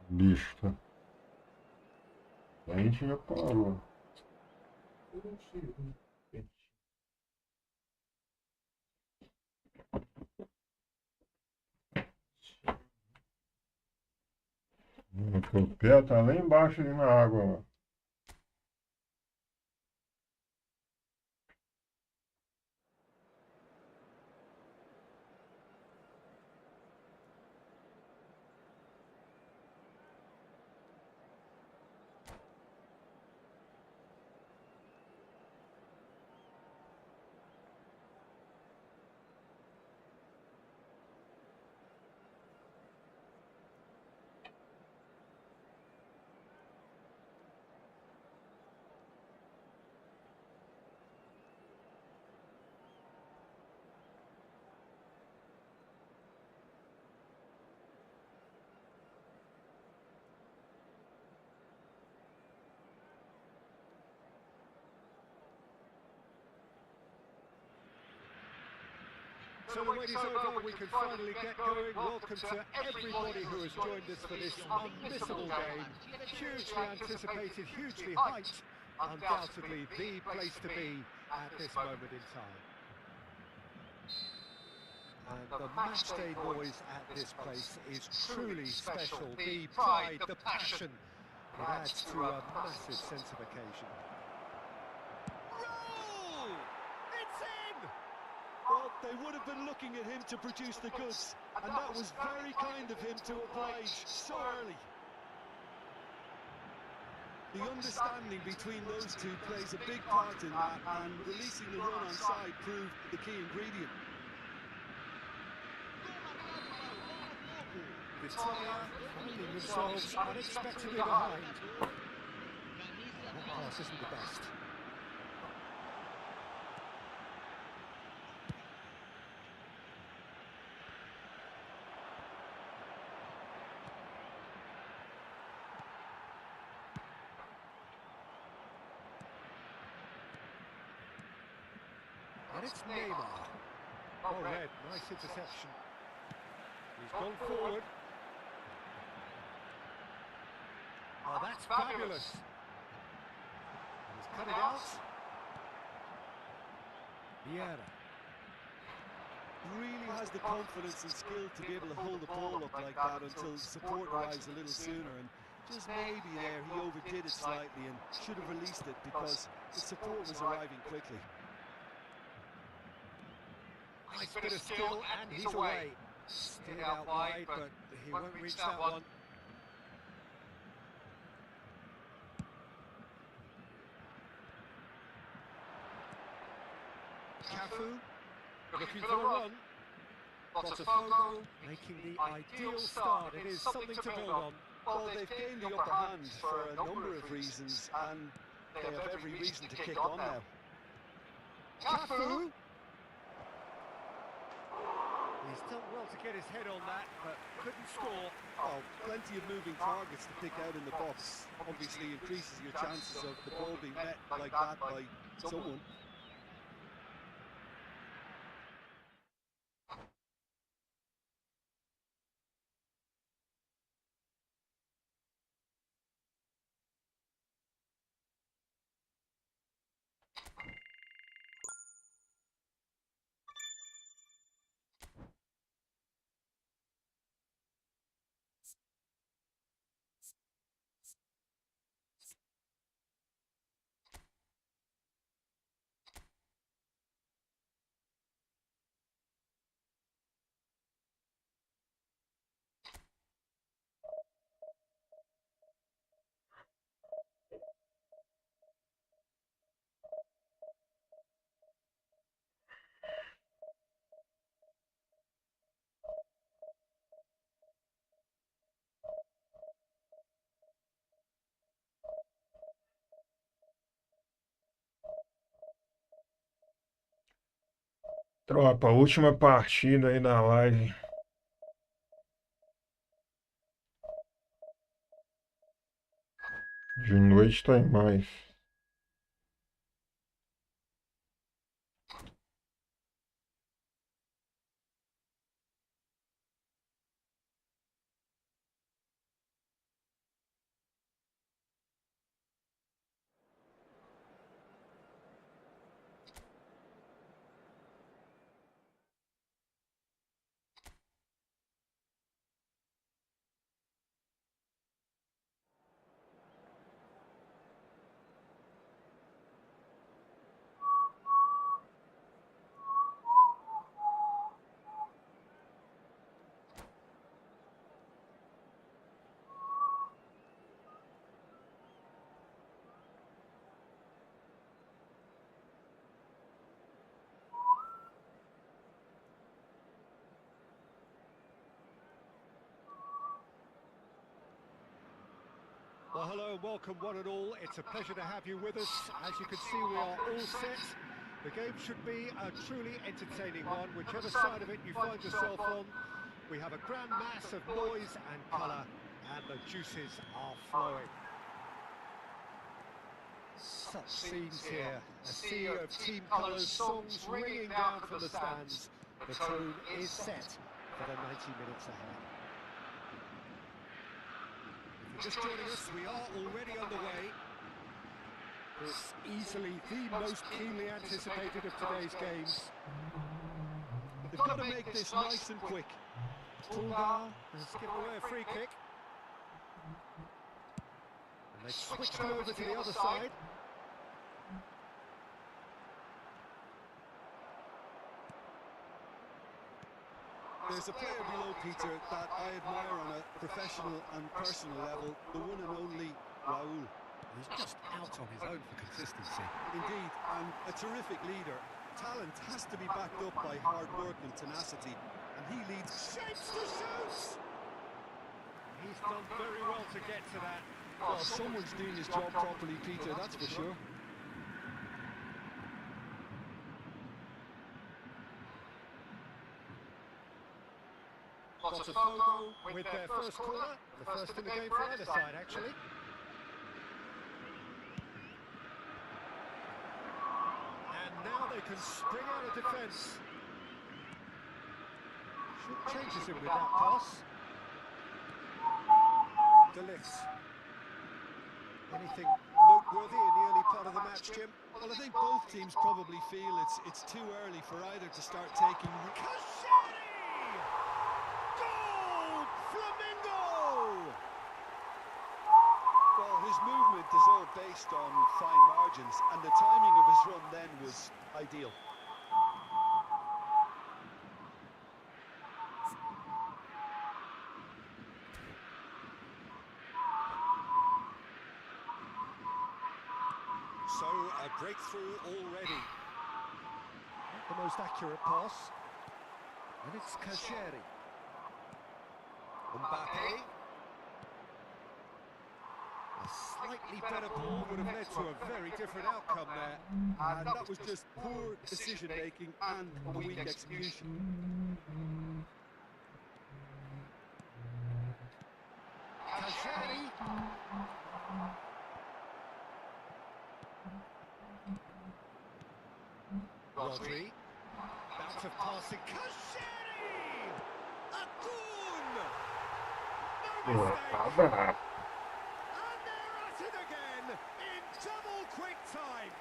Bicho, tá? A gente já parou. Eu não sei. O pé tá lá embaixo ali na água, ó. So the wait is over, we can finally get going. Welcome to everybody who has joined us for this unmissable game. Hugely anticipated, hugely hyped, undoubtedly the place to be at this moment in time. And the matchday noise at this place is truly special. The pride, the passion, it adds to a massive sense of occasion. Roll! It's in! Well, they would have been looking at him to produce the goods, and that was very kind of him to oblige so early. The understanding between those two plays a big part in that, and releasing the run on side proved the key ingredient. Vitoria finding themselves unexpectedly behind. That pass isn't the best. And it's Neymar. Well read, nice interception. He's gone forward. Oh, that's fabulous. He's cut it out. Vetera. Really has the confidence and skill to be able to hold the ball up like that until support arrives a little sooner, and just maybe there he overdid it slightly and should have released it because the support was arriving quickly. Nice bit of skill and he's away. Steered out wide, but he won't reach that one. Cafu looking for the run. Botafogo making the ideal start. It is something to build on. Well, they've gained the upper hand for a number of reasons, and they have every reason to kick on now. Cafu! He's done well to get his head on that, but couldn't score. Oh, plenty of moving targets to pick out in the box. Obviously increases your chances of the ball being met like that by someone. Tropa, última partida aí da live. De noite tem mais. Well, hello and welcome one and all. It's a pleasure to have you with us. As you can see, we are all set. The game should be a truly entertaining one, whichever side of it you find yourself on. We have a grand mass of noise and colour, and the juices are flowing. Such scenes here, a sea of team colours, songs ringing down from the stands. The tone is set for the 90 minutes ahead. If you're just joining us, we are already underway. It's easily the most keenly anticipated of today's games. They've got to make this nice and quick. Pulgar has given away a free kick. And they switched over to the other side. There's a player below, Peter, that I admire on a professional and personal level, the one and only Raul. He's just out on his own for consistency. Indeed, and a terrific leader. Talent has to be backed up by hard work and tenacity, and he leads. Shapes to shoot! He's done very well to get to that. Well, someone's doing his job properly, Peter, that's for sure. Botafogo with their first corner, the first in the game for either side, actually. And now they can spring out of defence. Should changes him with that pass. Delix. Anything noteworthy in the early part of the match, Jim? Well, I think both teams probably feel it's too early for either to start taking. Well, his movement is all based on fine margins, and the timing of his run then was ideal. So, a breakthrough already. Not the most accurate pass. And it's Cacheri. Mbappe. A slightly better ball would have led to a very different outcome there. And that was just poor decision-making and a weak execution. Cacheri. Rodri. Bout of passing. Cacheri! Akun! No mistake! And they're at it again in double quick time.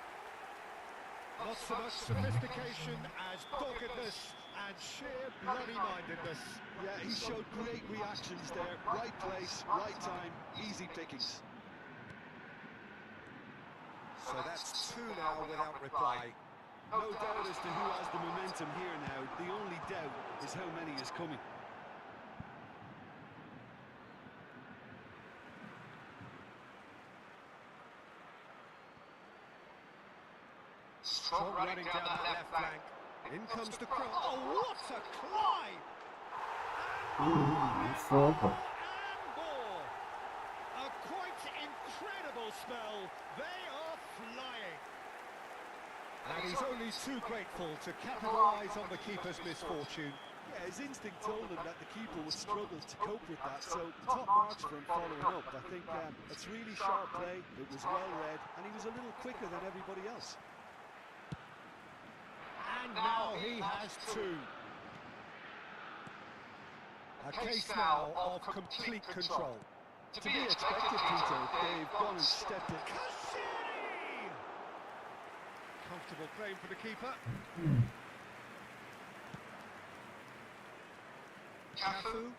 Not so much sophistication as doggedness and sheer bloody-mindedness. Yeah, he showed great reactions there. Right place, right time, easy pickings. So that's two now without reply. No doubt as to who has the momentum here now. The only doubt is how many is coming. Strong running down that left flank. In comes the cross. Oh, what a climb! And more. A quite incredible spell. They are flying. And he's only too grateful to capitalise on the keeper's misfortune. Yeah, his instinct told him that the keeper would struggle to cope with that, so top marks for him following up. I think it's really sharp play, it was well read, and he was a little quicker than everybody else. And now he has two. A case now of complete control. To be expected, Peter, they've gone and stepped it. Cacheri! Comfortable claim for the keeper. Cafu.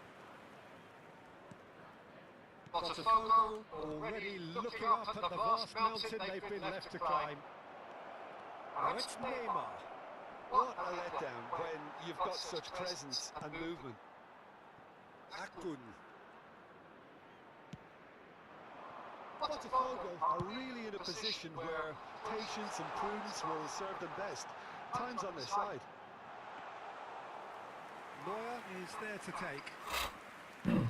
Botafogo already looking up at the vast mountain they've been left to climb. Now it's Neymar. What a letdown when you've got such presence and movement. Akun. Botafogo are really in a position where patience and prudence will serve them best. Time's on their side. Neuer is there to take. And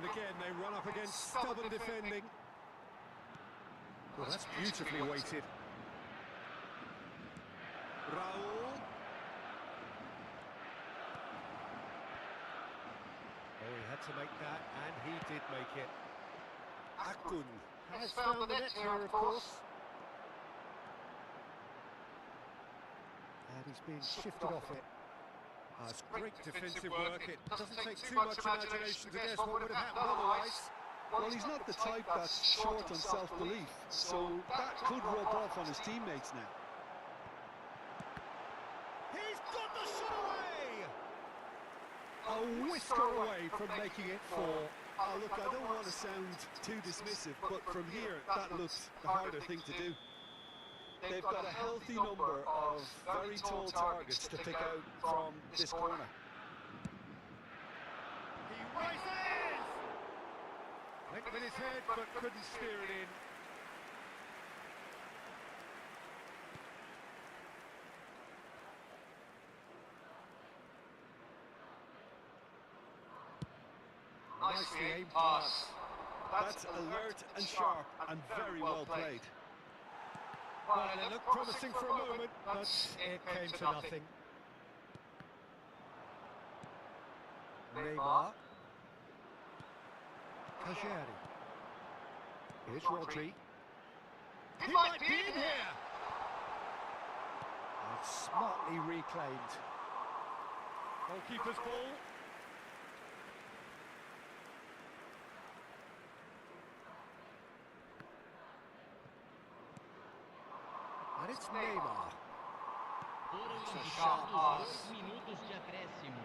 again they run up against stubborn defending. Well, that's beautifully weighted. Raul. Oh, he had to make that, and he did make it. Akun has found the net here, of course. And He's being shifted off it. It's great defensive work. It doesn't take too much imagination to guess what would have happened otherwise. Well, he's not the type that's short on self-belief, so that could rub off on his teammates now. He's got the shot away! A whisker away from making it 4. Oh, look, I don't want to sound too dismissive, but from here, that looks the harder thing to do. They've got a healthy number of very tall targets to pick out from this corner. He rises! Went with his head, but couldn't steer it in. Nicely aimed pass. That's alert and sharp and very well played. Well, it looked promising for a moment, but it came to nothing. Neymar. Kajari. Here's Rodri. He might be in here! And smartly reclaimed. Goalkeeper's ball. And it's Neymar. Foram It's a indicados sharp pass. 2 minutos de acréscimo.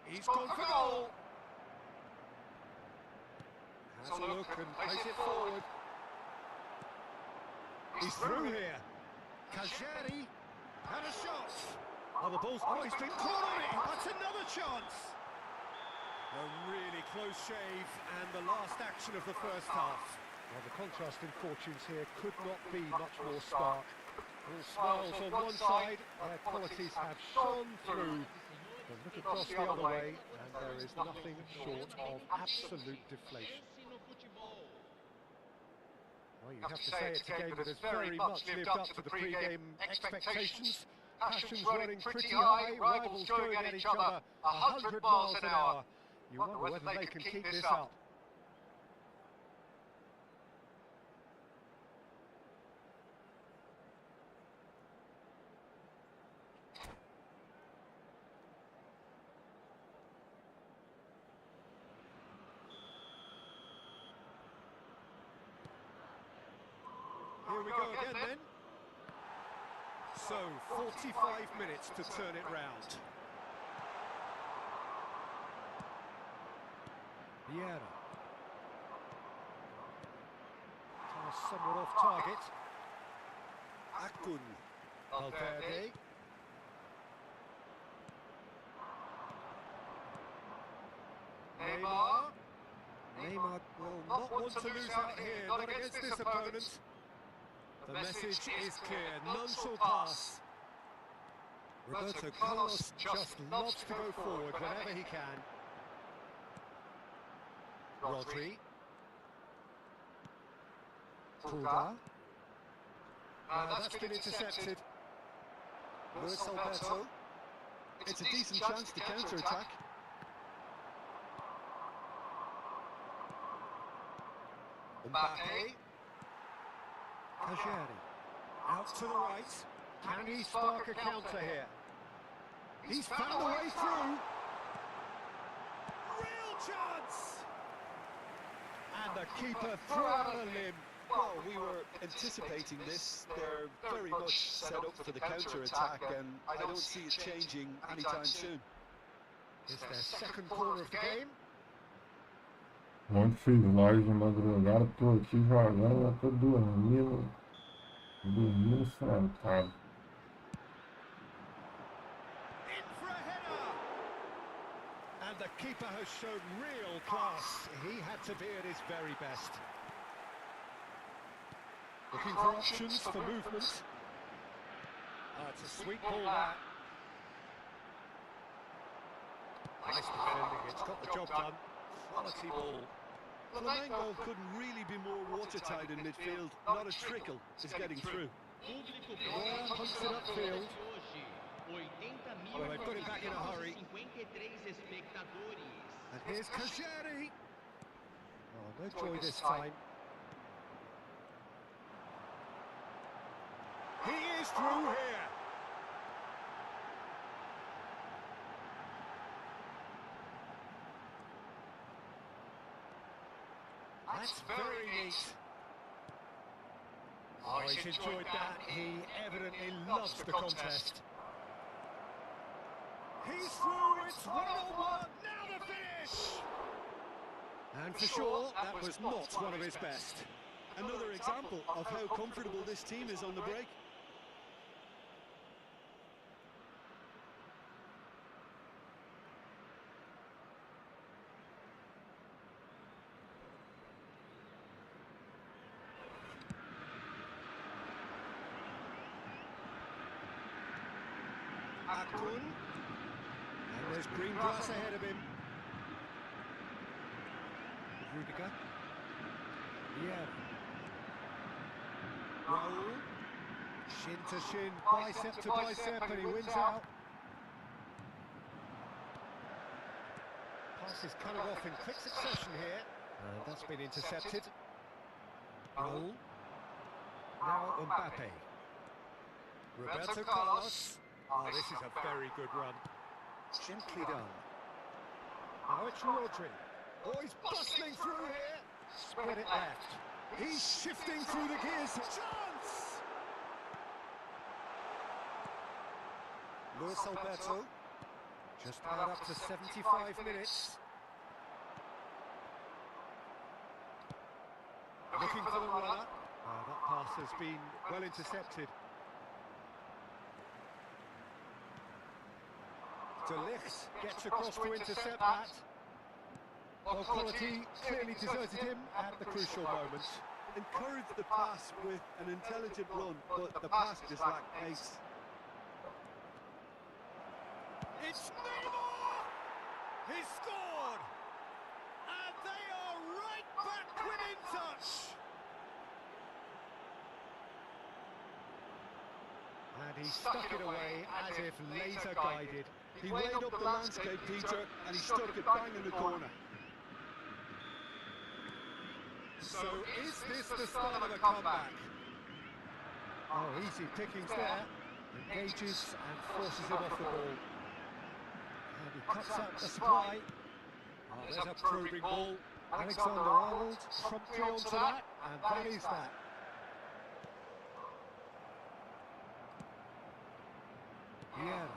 He's gone for goal. Has a look and plays it forward. He's through here. Kajari had a shot. Oh, the ball's he's been caught on it. That's another chance. A really close shave and the last action of the first half. Well, the contrast in fortunes here could not be much more stark. All smiles on one side, their qualities have shone through. But look across the other way, and there is nothing short of absolute deflation. Pense no futebol. Well, you have to say it's a game that has very much lived up to the pre-game expectations. Passions running pretty high, rivals going at each other 100 miles an hour. You wonder whether they can keep this up. Here we go again then. So, 45 minutes to turn it round. Vieira. Pass somewhat off target. Akun. Valverde. Neymar. Neymar will not want to lose out here, not against this opponent. The message is clear, none shall pass. Roberto Carlos just loves to go forward whenever he can. Rodri. Pulgar. That's been intercepted. Luis Alberto. It's a decent chance to counter-attack. Mbappe. Kajari. Out to the right. Can he spark a counter here? He's found a way through. Real chance! And the keeper threw out a limb. Well, we were anticipating this. They're very much set up for the counter-attack, and I don't see it changing anytime soon. It's their second corner of the game. Onde fiz live de madrugada, tô aqui jogando, eu tô dormindo sentado. In for a header! And the keeper has shown real class. He had to be at his very best. Looking for options for movement. It's a sweet ball that. Nice defending, it's got the job done. Quality ball. Flamengo couldn't really be more watertight in midfield. Not a trickle is getting through. Público Well, punts it upfield. hoje. 80.000 Well, they put it back in a hurry. 53 espectadores. And here's Kajari. Oh, no joy this time. He is through here. That's very neat. Oh, he's enjoyed that. He evidently loves the contest. He's through, it's 1-1, now the finish! And for sure, that was not one of his best. Another example of how comfortable this team is on the break. Akun. And there's green grass ahead of him. Rudiger. Yeah. Raul. Shin to shin, bicep to bicep, and he wins out. Pass is cutting off in quick succession here. And that's been intercepted. Raul. Now Mbappe. Roberto Carlos. Oh, this is a very good run. Gently done. Now it's Rodri. Oh, he's bustling through here. Spread it left. He's shifting through the gears. Chance! Luis Alberto. Just add up to 75 minutes. Looking for the runner. That pass has been well intercepted. De Ligt gets across to intercept that. Well, quality clearly deserted him at the crucial moment. Encouraged the pass with an intelligent run, but the pass just lacked pace. It's Neymar! He scored! And they are right back within touch! And he stuck it away as if laser guided. He weighed up the landscape, Peter, and he stuck it bang in the corner. So is this the start of a comeback? Oh, easy pickings there. Engages and forces him off the ball. And he cuts out the supply. Oh, there's a probing ball. Alexander-Arnold promptly onto that, and that is that. Yeah.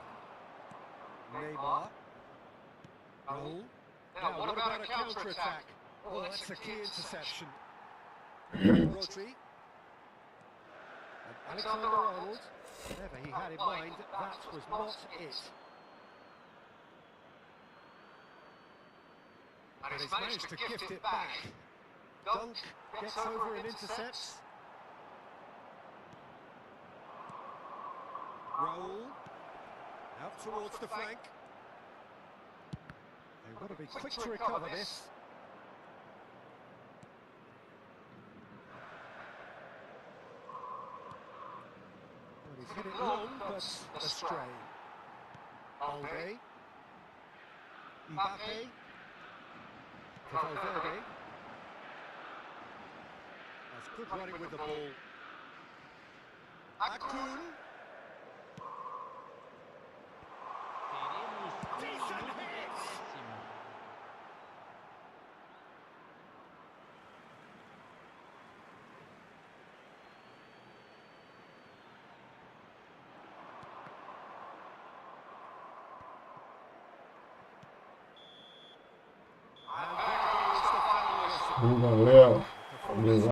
Neymar. Raul. Now, what about a counter-attack? Oh, that's a key interception. Rodri. And Alexander-Arnold. Whatever he had in mind, that was not it. But he's managed to gift it back. Dunk gets over and intercepts. Raul. Out towards the flank. They've got to be quick to recover this. Well, he's hit it long, but astray. Alde. Mbappe. To Valverde. That's good running with the ball. Akun. Decent hit! And there goes the foul. Valeu.